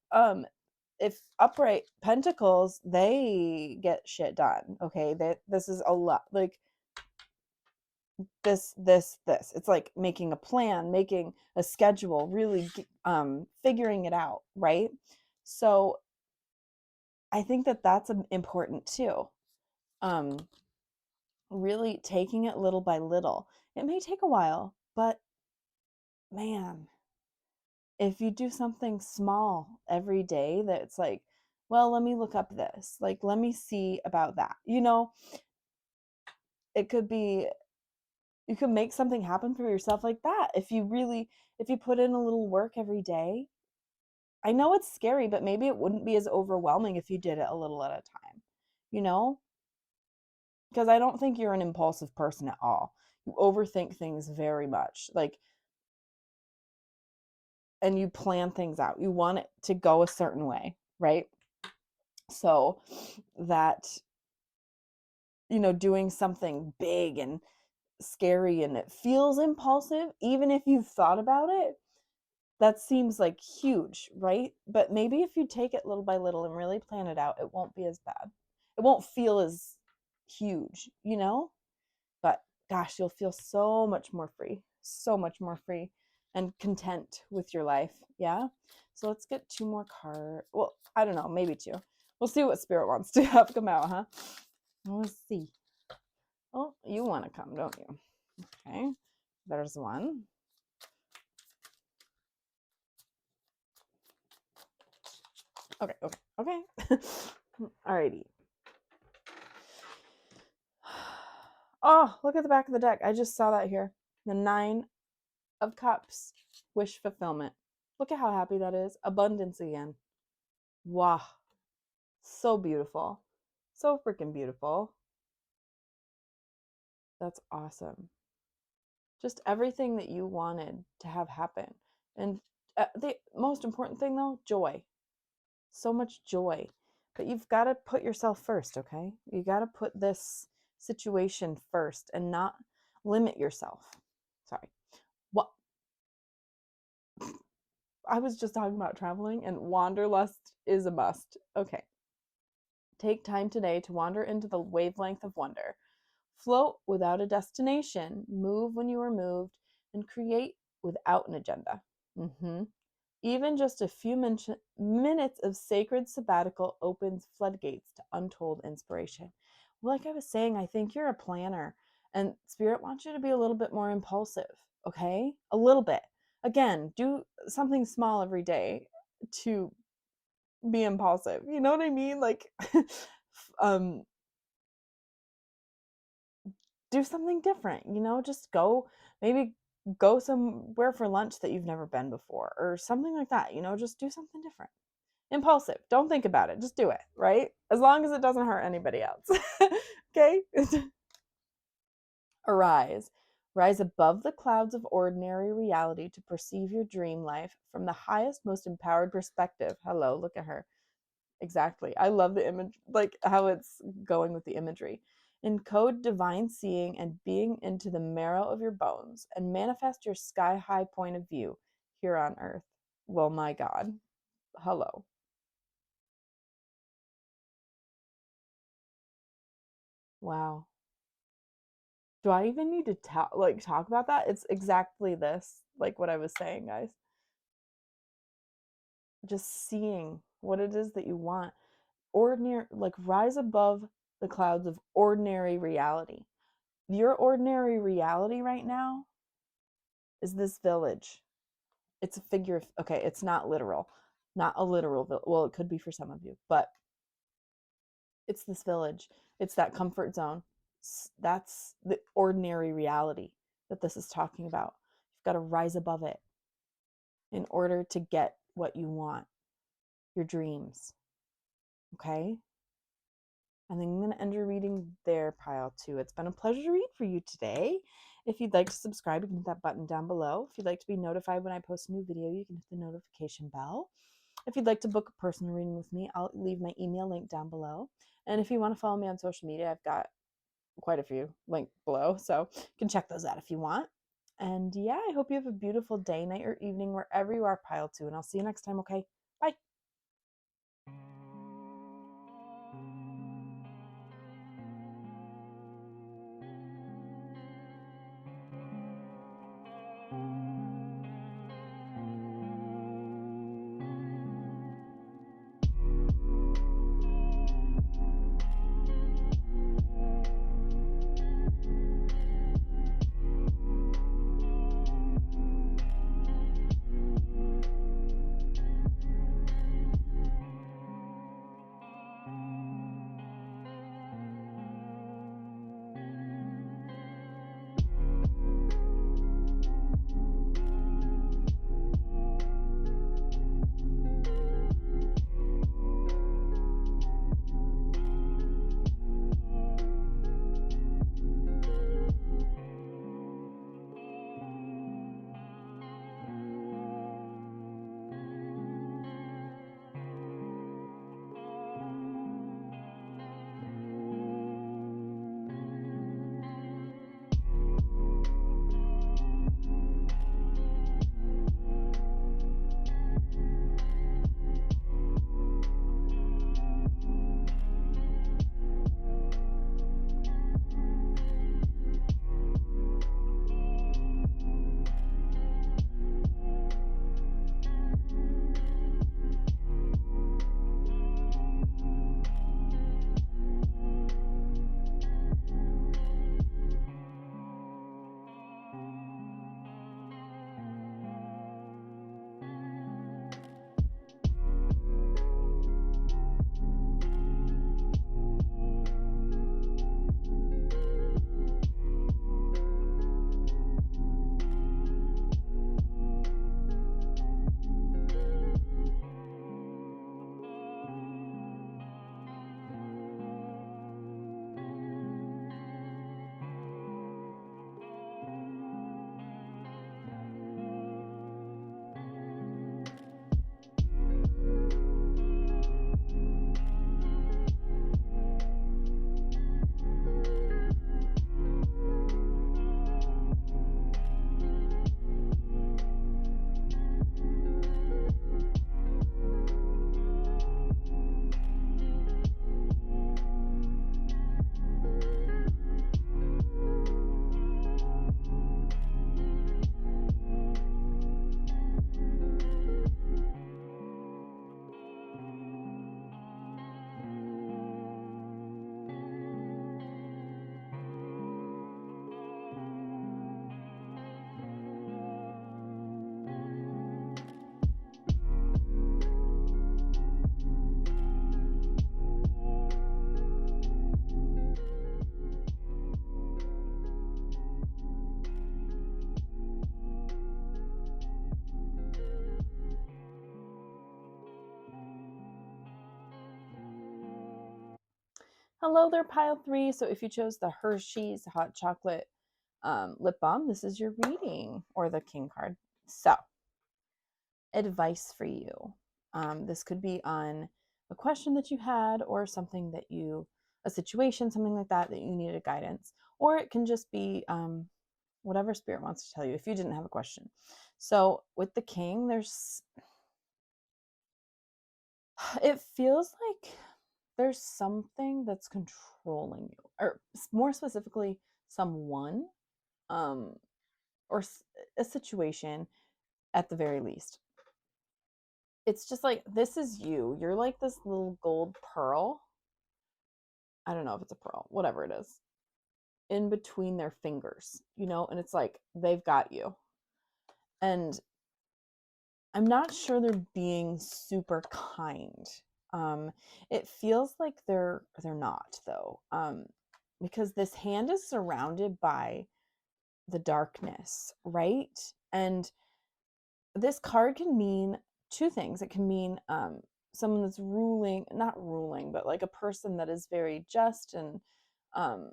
if upright pentacles, they get shit done. Okay, this is a lot. Like this it's like making a plan, making a schedule, really figuring it out, right? So I think that that's important too. Really taking it little by little. It may take a while, but man, if you do something small every day that's like, well, let me look up this, like let me see about that, it could be, you can make something happen for yourself like that if you put in a little work every day. I know it's scary, but maybe it wouldn't be as overwhelming if you did it a little at a time, you know because I don't think you're an impulsive person at all. You overthink things very much, like, and you plan things out, you want it to go a certain way, right? So that, doing something big and scary and it feels impulsive, even if you've thought about it, that seems like huge, right? But maybe if you take it little by little and really plan it out, it won't be as bad. It won't feel as huge. But gosh, you'll feel so much more free and content with your life. Yeah. So let's get two more cards. Well, I don't know, maybe two. We'll see what Spirit wants to have come out, huh? Let's see. Oh, you want to come, don't you? Okay. There's one. Okay, okay, okay. Alrighty. Oh, look at the back of the deck. I just saw that here. The Nine of Cups. Wish fulfillment. Look at how happy that is. Abundance again. Wow. So beautiful. So freaking beautiful. That's awesome. Just everything that you wanted to have happen. And the most important thing, though, joy. So much joy. But you've got to put yourself first, okay? You got to put this situation first and not limit yourself. Sorry. What? I was just talking about traveling, and wanderlust is a must. Okay. Take time today to wander into the wavelength of wonder. Float without a destination. Move when you are moved, and create without an agenda. Even just a few minutes of sacred sabbatical opens floodgates to untold inspiration. Like I was saying, I think you're a planner, and Spirit wants you to be a little bit more impulsive, okay? A little bit. Again, do something small every day to be impulsive. You know what I mean? Like, um, do something different, just maybe go somewhere for lunch that you've never been before or something like that, just do something different. Impulsive. Don't think about it. Just do it, right? As long as it doesn't hurt anybody else. Okay? Arise. Rise above the clouds of ordinary reality to perceive your dream life from the highest, most empowered perspective. Hello, look at her. Exactly. I love the image, like how it's going with the imagery. Encode divine seeing and being into the marrow of your bones and manifest your sky high point of view here on earth. Well, my God. Hello. Wow. Do I even need to talk about that? It's exactly this, like what I was saying, guys. Just seeing what it is that you want. Ordinary, like rise above the clouds of ordinary reality. Your ordinary reality right now is this village. It's a figure of, okay, it's not literal. Not a literal village. Well, it could be for some of you, but it's this village. It's that comfort zone. That's the ordinary reality that this is talking about. You've got to rise above it in order to get what you want, your dreams. Okay? And then I'm going to end your reading there, pile two. It's been a pleasure to read for you today. If you'd like to subscribe, you can hit that button down below. If you'd like to be notified when I post a new video, you can hit the notification bell. If you'd like to book a personal reading with me, I'll leave my email link down below. And if you want to follow me on social media, I've got quite a few linked below, so you can check those out if you want. And yeah, I hope you have a beautiful day, night, or evening wherever you are, pile two. And I'll see you next time, okay? Bye. Hello there, pile three. So if you chose the Hershey's hot chocolate lip balm, this is your reading, or the king card. So advice for you. This could be on a question that you had, or something that a situation, something like that you needed guidance. Or it can just be whatever spirit wants to tell you if you didn't have a question. So with the king, it feels like there's something that's controlling you, or more specifically, someone, or a situation at the very least. It's just like, this is you. You're like this little gold pearl. I don't know if it's a pearl, whatever it is, in between their fingers, and it's like they've got you. And I'm not sure they're being super kind. It feels like they're not, though, because this hand is surrounded by the darkness, right? And this card can mean two things. It can mean someone that's not ruling, but like a person that is very just and um,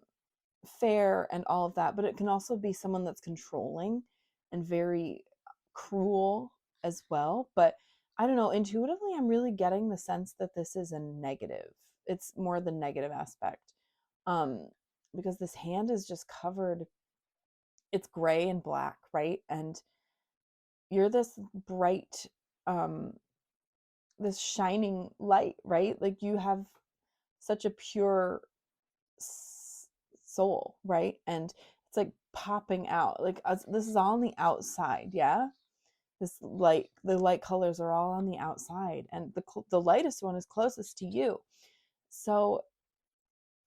fair and all of that. But it can also be someone that's controlling and very cruel as well. But I don't know, intuitively, I'm really getting the sense that this is a negative. It's more the negative aspect, um, because this hand is just covered. It's gray and black, right? And you're this bright, um, this shining light, right? Like you have such a pure soul, right? And it's like popping out. Like this is all on the outside, yeah. The light colors are all on the outside, and the lightest one is closest to you. So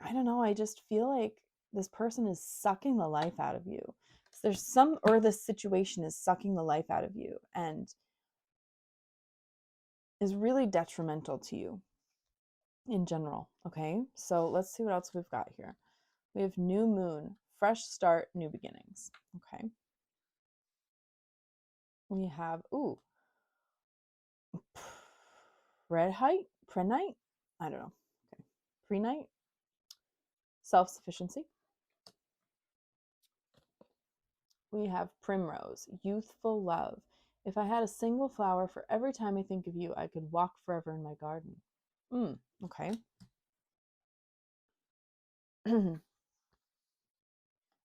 I don't know. I just feel like this person is sucking the life out of you. So or this situation is sucking the life out of you, and is really detrimental to you in general. Okay, so let's see what else we've got here. We have new moon, fresh start, new beginnings. Okay, we have red height, prenite. I don't know. Okay, prenite, self-sufficiency. We have primrose, youthful love. If I had a single flower for every time I think of you, I could walk forever in my garden. Okay.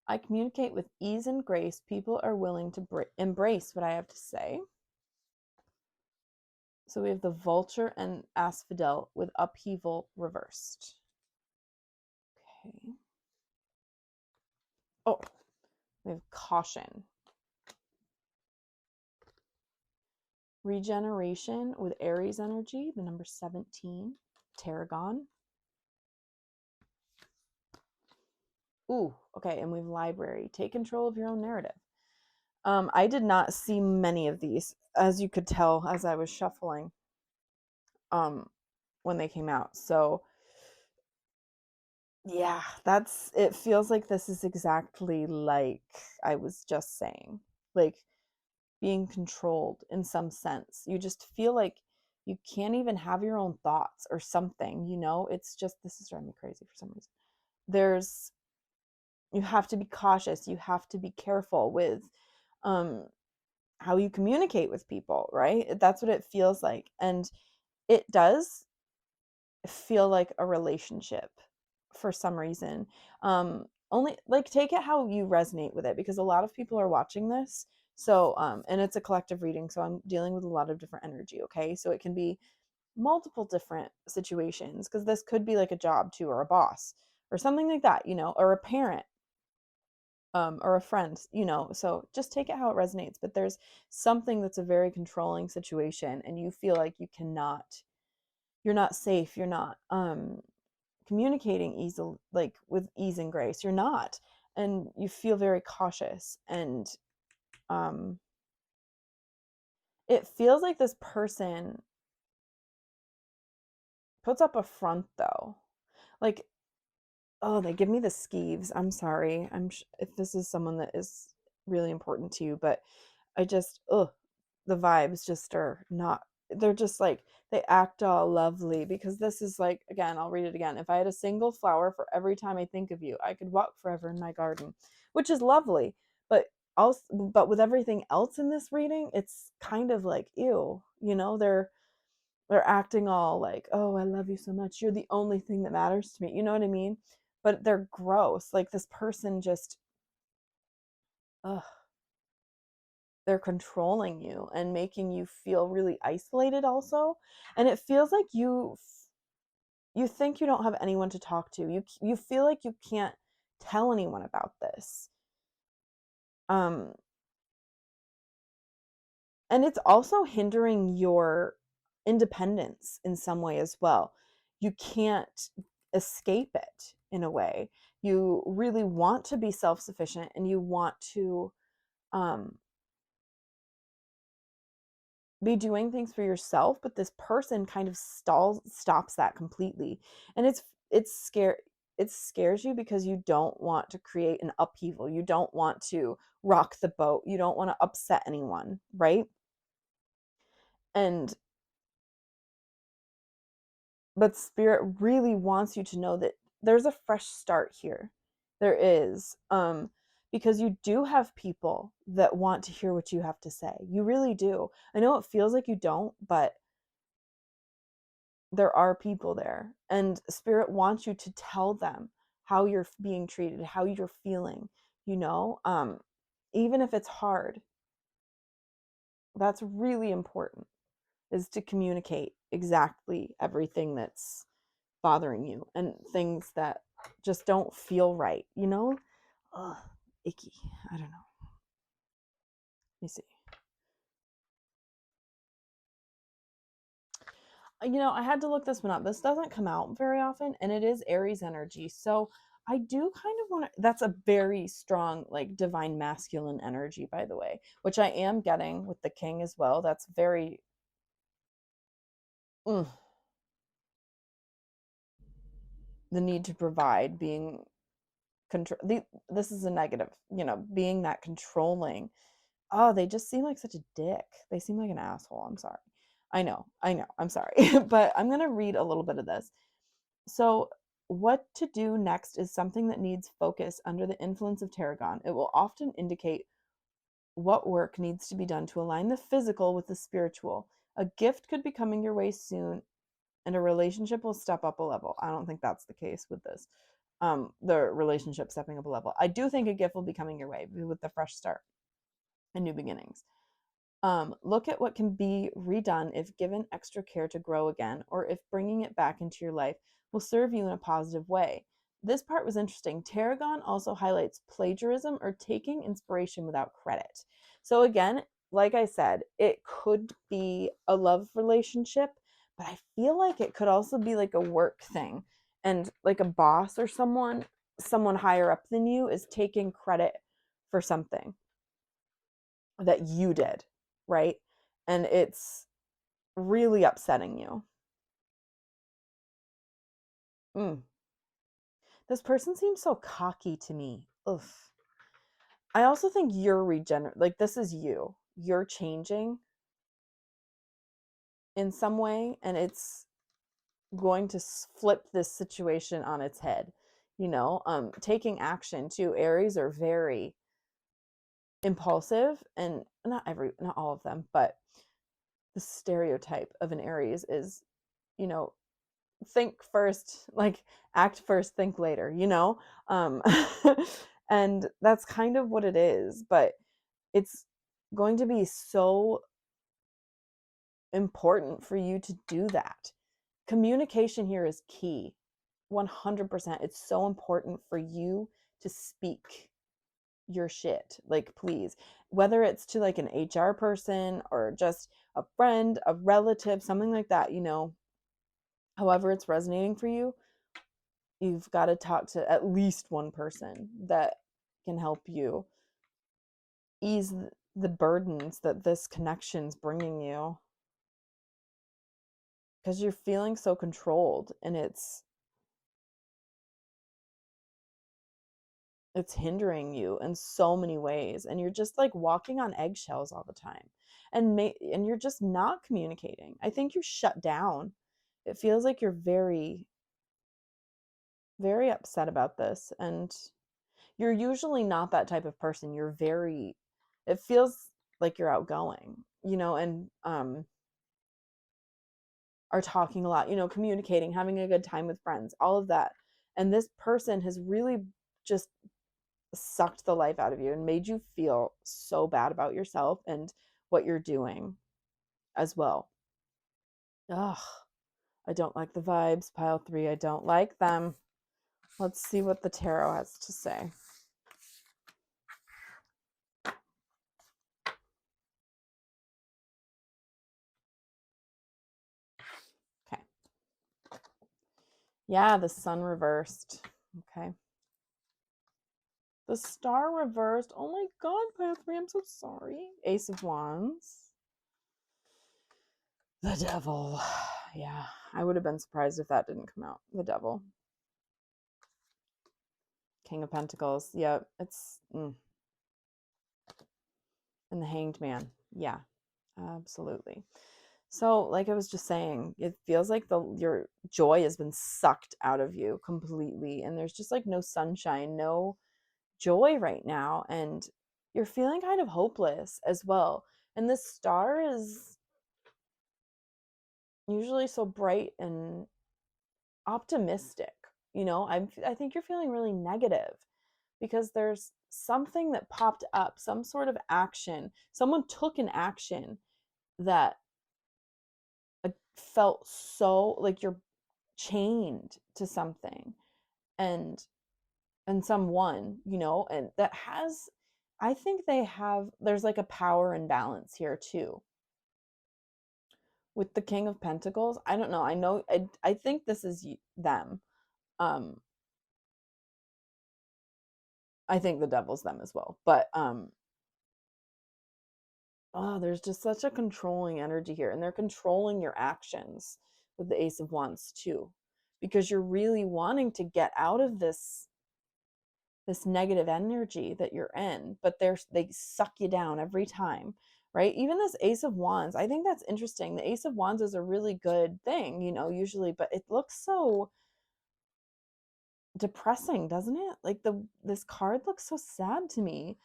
I communicate with ease and grace. People are willing to embrace what I have to say. So we have the vulture and asphodel with upheaval reversed. Okay. Oh, we have caution. Regeneration with Aries energy, the number 17, tarragon. Okay, and we have library. Take control of your own narrative. I did not see many of these, as you could tell as I was shuffling when they came out. So yeah, it feels like this is exactly like I was just saying. Like being controlled in some sense. You just feel like you can't even have your own thoughts or something, It's just, this is driving me crazy for some reason. You have to be cautious. You have to be careful with how you communicate with people, right? That's what it feels like. And it does feel like a relationship for some reason. Only like take it how you resonate with it, because a lot of people are watching this. So and it's a collective reading, so I'm dealing with a lot of different energy, okay? So it can be multiple different situations, because this could be like a job too, or a boss or something like that, or a parent, or a friend, so just take it how it resonates. But there's something that's a very controlling situation, and you feel like you're not safe, you're not communicating easily, like with ease and grace, you're not, and you feel very cautious. And it feels like this person puts up a front, though. Like, oh, they give me the skeeves. I'm sorry. If this is someone that is really important to you, but I just, the vibes just are not, they're just like, they act all lovely, because this is like, again, I'll read it again. If I had a single flower for every time I think of you, I could walk forever in my garden, which is lovely. But with everything else in this reading, it's kind of like, ew, they're acting all like, oh, I love you so much, you're the only thing that matters to me, you know what I mean? But they're gross. Like, this person just, ugh, they're controlling you and making you feel really isolated also. And it feels like you think you don't have anyone to talk to. You feel like you can't tell anyone about this. And it's also hindering your independence in some way as well. You can't escape it in a way. You really want to be self-sufficient, and you want to um, be doing things for yourself, but this person kind of stops that completely. And it scares you because you don't want to create an upheaval. You don't want to rock the boat. You don't want to upset anyone, right? And but spirit really wants you to know that there's a fresh start here. There is, because you do have people that want to hear what you have to say. You really do. I know it feels like you don't, but there are people there, and spirit wants you to tell them how you're being treated, how you're feeling, you know, even if it's hard. That's really important, is to communicate exactly everything that's bothering you and things that just don't feel right, you know? Ugh, icky. I don't know. Let me see. You know, I had to look this one up. This doesn't come out very often, and it is Aries energy. So I do kind of want to, that's a very strong, like, divine masculine energy, by the way, which I am getting with the king as well. That's very, mm, the need to provide, being control. This is a negative, you know, being that controlling. Oh, they just seem like such a dick. They seem like an asshole. I'm sorry. I know. I'm sorry. But I'm going to read a little bit of this. So, what to do next is something that needs focus under the influence of tarragon. It will often indicate what work needs to be done to align the physical with the spiritual. A gift could be coming your way soon, and a relationship will step up a level. I don't think that's the case with this. The relationship stepping up a level. I do think a gift will be coming your way with the fresh start and new beginnings. Look at what can be redone if given extra care to grow again, or if bringing it back into your life will serve you in a positive way. This part was interesting. Tarragon also highlights plagiarism or taking inspiration without credit. So, again, like I said, it could be a love relationship, but I feel like it could also be like a work thing. And like a boss or someone higher up than you is taking credit for something that you did, right? And it's really upsetting you. Mm. This person seems so cocky to me. Oof. I also think you're like, this is you. You're changing in some way, and it's going to flip this situation on its head. You know, taking action too. Aries are very impulsive, and not all of them, but the stereotype of an Aries is, you know, think first, like, act first, think later, you know? Um, and that's kind of what it is, but it's going to be so important for you to do that. Communication here is key. 100%. It's so important for you to speak your shit. Like, please, whether it's to like an HR person or just a friend, a relative, something like that, you know, however it's resonating for you, you've got to talk to at least one person that can help you ease the burdens that this connection's bringing you, because you're feeling so controlled, and it's hindering you in so many ways, and you're just like walking on eggshells all the time, and you're just not communicating. I think you're shut down. It feels like you're very, very upset about this, and you're usually not that type of person. You're very, it feels like you're outgoing, you know, and are talking a lot, you know, communicating, having a good time with friends, all of that. And this person has really just sucked the life out of you and made you feel so bad about yourself and what you're doing as well. Ugh, I don't like the vibes. Pile 3, I don't like them. Let's see what the tarot has to say. Okay. Yeah, the sun reversed. Okay. The star reversed. Oh my god, Pile 3, I'm so sorry. Ace of Wands. The devil. Yeah, I would have been surprised if that didn't come out. The devil. King of Pentacles. Yep, it's and the Hanged Man. Yeah, absolutely. So, like I was just saying, it feels like your joy has been sucked out of you completely, and there's just like no sunshine, no joy right now, and you're feeling kind of hopeless as well. And this star is usually so bright and optimistic. I think you're feeling really negative because there's something that popped up, some sort of action. Someone took an action that felt so like you're chained to something, and someone, and that has, I think there's like a power imbalance here too with the King of Pentacles. I don't know. I think this is them. Um, I think the devil's them as well. But oh, there's just such a controlling energy here, and they're controlling your actions with the Ace of Wands too, because you're really wanting to get out of this negative energy that you're in, but they suck you down every time, right? Even this Ace of Wands, I think that's interesting. The Ace of Wands is a really good thing, usually, but it looks so depressing, doesn't it? Like this card looks so sad to me.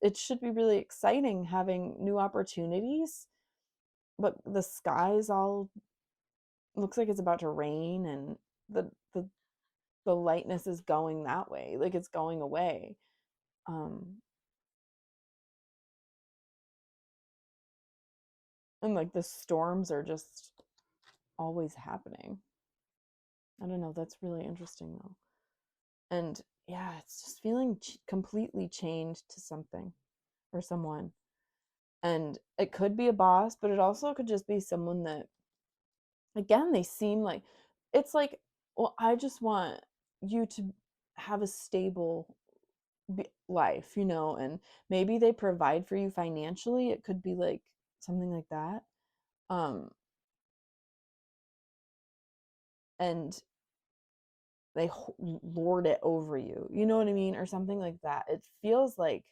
It should be really exciting having new opportunities, but the sky's all looks like it's about to rain, and the the the lightness is going that way, like it's going away. um and like the storms are just always happening. I don't know, that's really interesting though. And yeah, it's just feeling completely chained to something or someone. And it could be a boss, but it also could just be someone that, again, they seem like, it's like, well, I just want you to have a stable life, and maybe they provide for you financially. It could be like something like that. um and they lord it over you, you know what I mean, or something like that. It feels like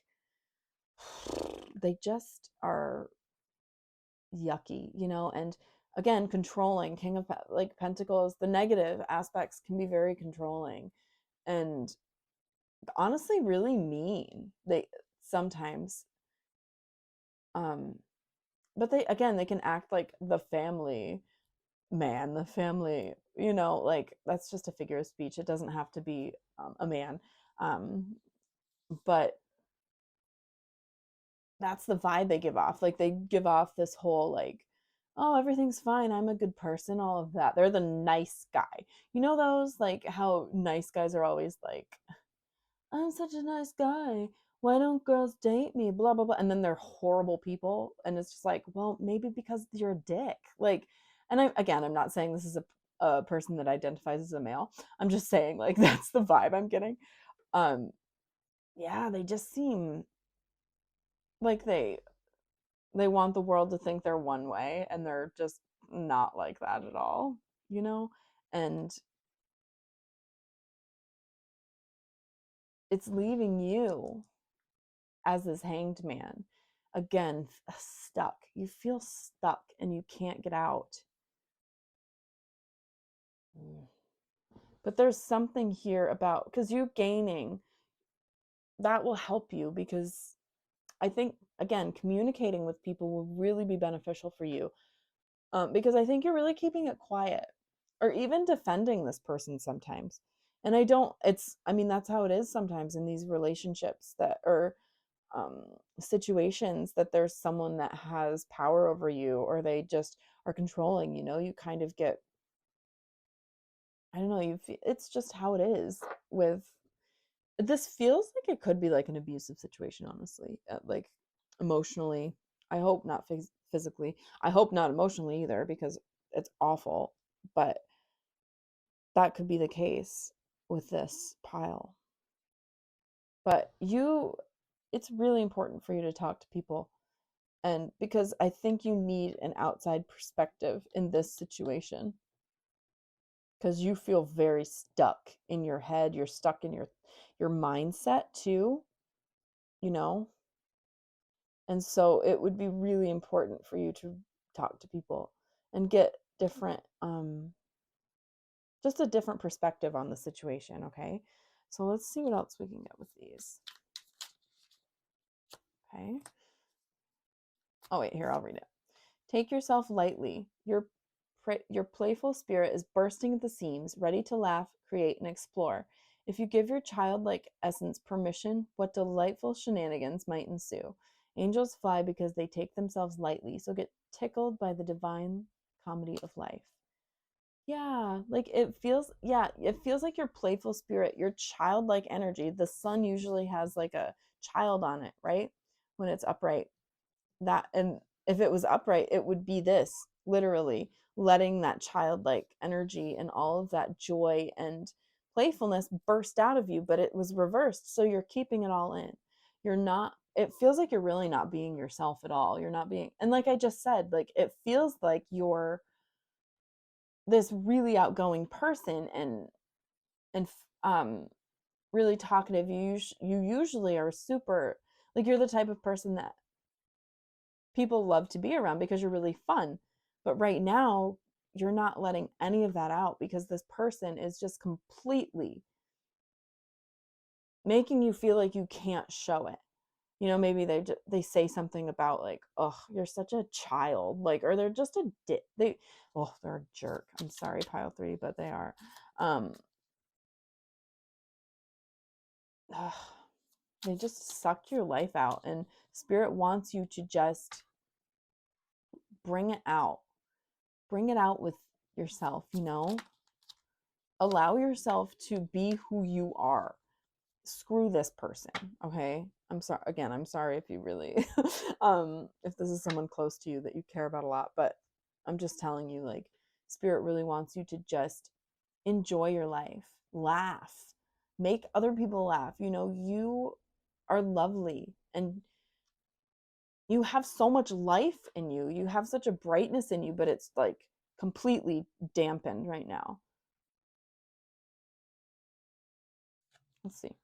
they just are yucky, and again, controlling. King of like Pentacles, the negative aspects can be very controlling, and honestly really mean, they sometimes. um but they can act like the family man, the family, like that's just a figure of speech. It doesn't have to be a man. But that's the vibe they give off. Like they give off this whole like, oh, everything's fine, I'm a good person, all of that. They're the nice guy. Those, like how nice guys are always like, I'm such a nice guy, why don't girls date me, blah blah blah, and then they're horrible people. And it's just like, well, maybe because you're a dick. Like, and I'm not saying this is a person that identifies as a male. I'm just saying, like, that's the vibe I'm getting. um yeah, they just seem like they want the world to think they're one way, and they're just not like that at all, you know? And it's leaving you as this Hanged Man. Again, stuck. You feel stuck and you can't get out. But there's something here about, because you gaining, that will help you, because I think, again, communicating with people will really be beneficial for you. Because I think you're really keeping it quiet, or even defending this person sometimes. And I mean, that's how it is sometimes in these relationships that are um, situations, that there's someone that has power over you, or they just are controlling. You kind of get I don't know, it's just how it is with this. Feels like it could be like an abusive situation, honestly, like emotionally. I hope not physically. I hope not emotionally either, because it's awful, but that could be the case with this pile. But it's really important for you to talk to people, and because I think you need an outside perspective in this situation, because you feel very stuck in your head. You're stuck in your mindset too, you know. And so it would be really important for you to talk to people and get different just a different perspective on the situation. Okay, so let's see what else we can get with these. Okay, oh wait, here, I'll read it. Take yourself lightly. Your playful spirit is bursting at the seams, ready to laugh, create, and explore. If you give your childlike essence permission, what delightful shenanigans might ensue. Angels fly because they take themselves lightly, so get tickled by the divine comedy of life. Yeah, like it feels like your playful spirit, your childlike energy. The sun usually has like a child on it, right? When it's upright. That, and if it was upright, it would be this, literally letting that childlike energy and all of that joy and playfulness burst out of you, but it was reversed, so you're keeping it all in. You're not, it feels like you're really not being yourself at all. You're not being, and like I just said, like it feels like you're this really outgoing person, and really talkative. You usually are super, like you're the type of person that people love to be around because you're really fun. But right now, you're not letting any of that out because this person is just completely making you feel like you can't show it. You know, maybe they say something about like, "Oh, you're such a child," like, or they're just they're a jerk. I'm sorry, pile 3, but they are. Um, ugh, they just suck your life out, and spirit wants you to just bring it out. Bring it out with yourself, you know? Allow yourself to be who you are. Screw this person, okay? I'm sorry, again, I'm sorry if you really if this is someone close to you that you care about a lot, but I'm just telling you, like, spirit really wants you to just enjoy your life, laugh, make other people laugh. You know, you are lovely, and you have so much life in you. You have such a brightness in you, but it's like completely dampened right now. Let's see.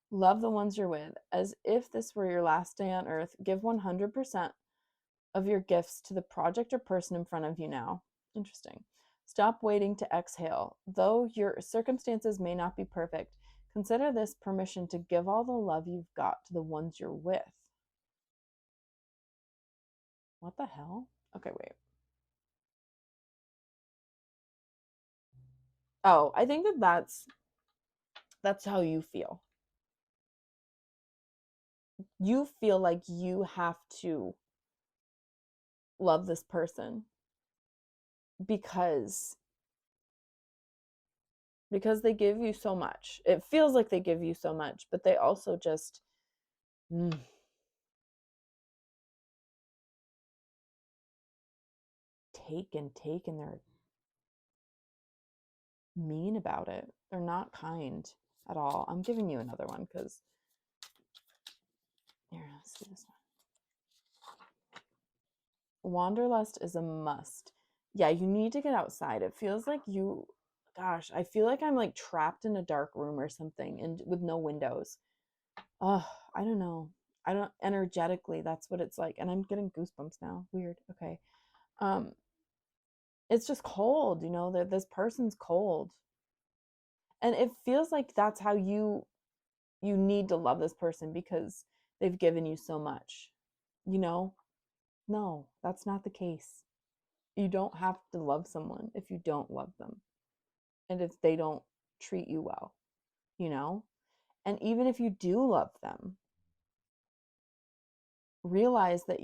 Love the ones you're with. As if this were your last day on earth, give 100% of your gifts to the project or person in front of you now. Interesting. Stop waiting to exhale. Though your circumstances may not be perfect, consider this permission to give all the love you've got to the ones you're with. What the hell? Okay, wait. Oh, I think that's how you feel. You feel like you have to love this person because they give you so much. It feels like they give you so much, but they also just take, and they're mean about it. They're not kind at all. I'm giving you another one because here, let's do this one. Wanderlust is a must. Yeah, you need to get outside. It feels like gosh, I feel like I'm like trapped in a dark room or something, and with no windows. Oh, I don't know. I don't, energetically, that's what it's like. And I'm getting goosebumps now. Weird. Okay. Um, it's just cold, you know, that this person's cold. And it feels like that's how you need to love this person because they've given you so much. You know? No, that's not the case. You don't have to love someone if you don't love them and if they don't treat you well, you know? And even if you do love them, realize that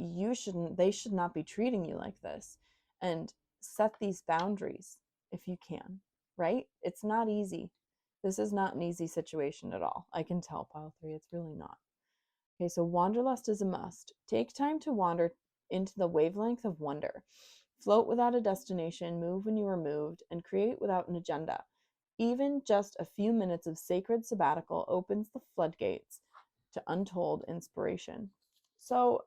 they should not be treating you like this, and set these boundaries if you can, right? It's not easy. This is not an easy situation at all. I can tell, pile 3, it's really not. Okay, so wanderlust is a must. Take time to wander into the wavelength of wonder. Float without a destination, move when you are moved, and create without an agenda. Even just a few minutes of sacred sabbatical opens the floodgates to untold inspiration. So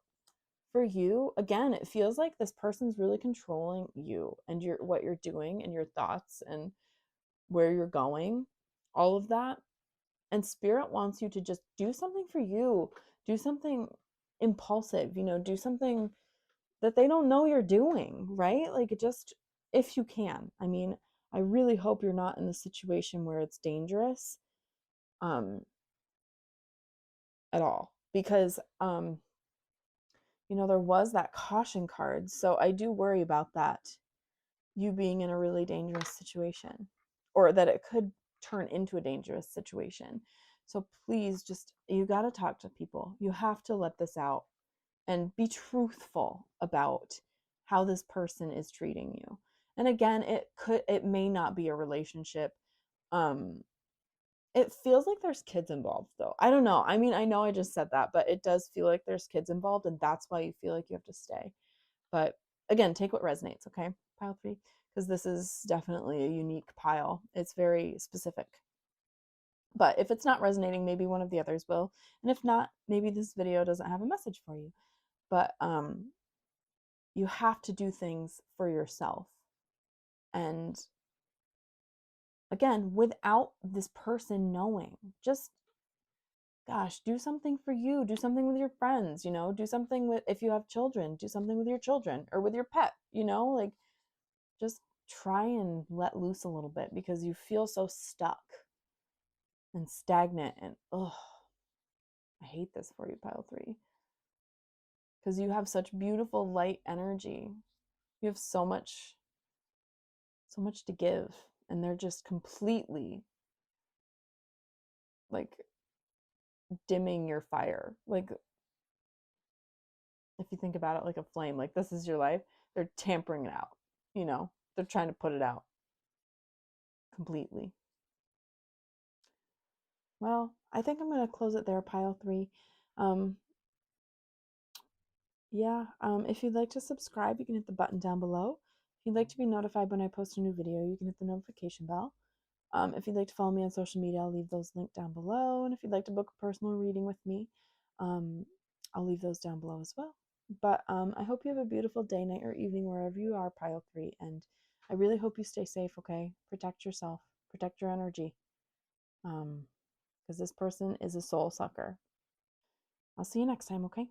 for you, again, it feels like this person's really controlling you and what you're doing and your thoughts and where you're going, all of that. And spirit wants you to just do something for you, do something impulsive, do something that they don't know you're doing, right? Like, just if you can. I mean, I really hope you're not in the situation where it's dangerous at all, because there was that caution card. So I do worry about that, you being in a really dangerous situation, or that it could turn into a dangerous situation. So please, you got to talk to people. You have to let this out and be truthful about how this person is treating you. And again, it may not be a relationship. It feels like there's kids involved, though. I don't know. I mean, I know I just said that, but it does feel like there's kids involved, and that's why you feel like you have to stay. But again, take what resonates, okay? Pile 3, because this is definitely a unique pile. It's very specific. But if it's not resonating, maybe one of the others will. And if not, maybe this video doesn't have a message for you. But you have to do things for yourself. And again, without this person knowing, just, gosh, do something for you. Do something with your friends, do something with, if you have children, do something with your children or with your pet, like, just try and let loose a little bit, because you feel so stuck and stagnant. And I hate this for you, pile 3, because you have such beautiful light energy. You have so much to give, and they're just completely, like, dimming your fire. Like, if you think about it like a flame, like, this is your life, they're tampering it out, they're trying to put it out completely. Well, I think I'm going to close it there, pile 3. Yeah, if you'd like to subscribe, you can hit the button down below. If you'd like to be notified when I post a new video, you can hit the notification bell. If you'd like to follow me on social media, I'll leave those linked down below. And if you'd like to book a personal reading with me, I'll leave those down below as well. But I hope you have a beautiful day, night, or evening wherever you are, pile 3. And I really hope you stay safe, okay? Protect yourself. Protect your energy. Because this person is a soul sucker. I'll see you next time, okay?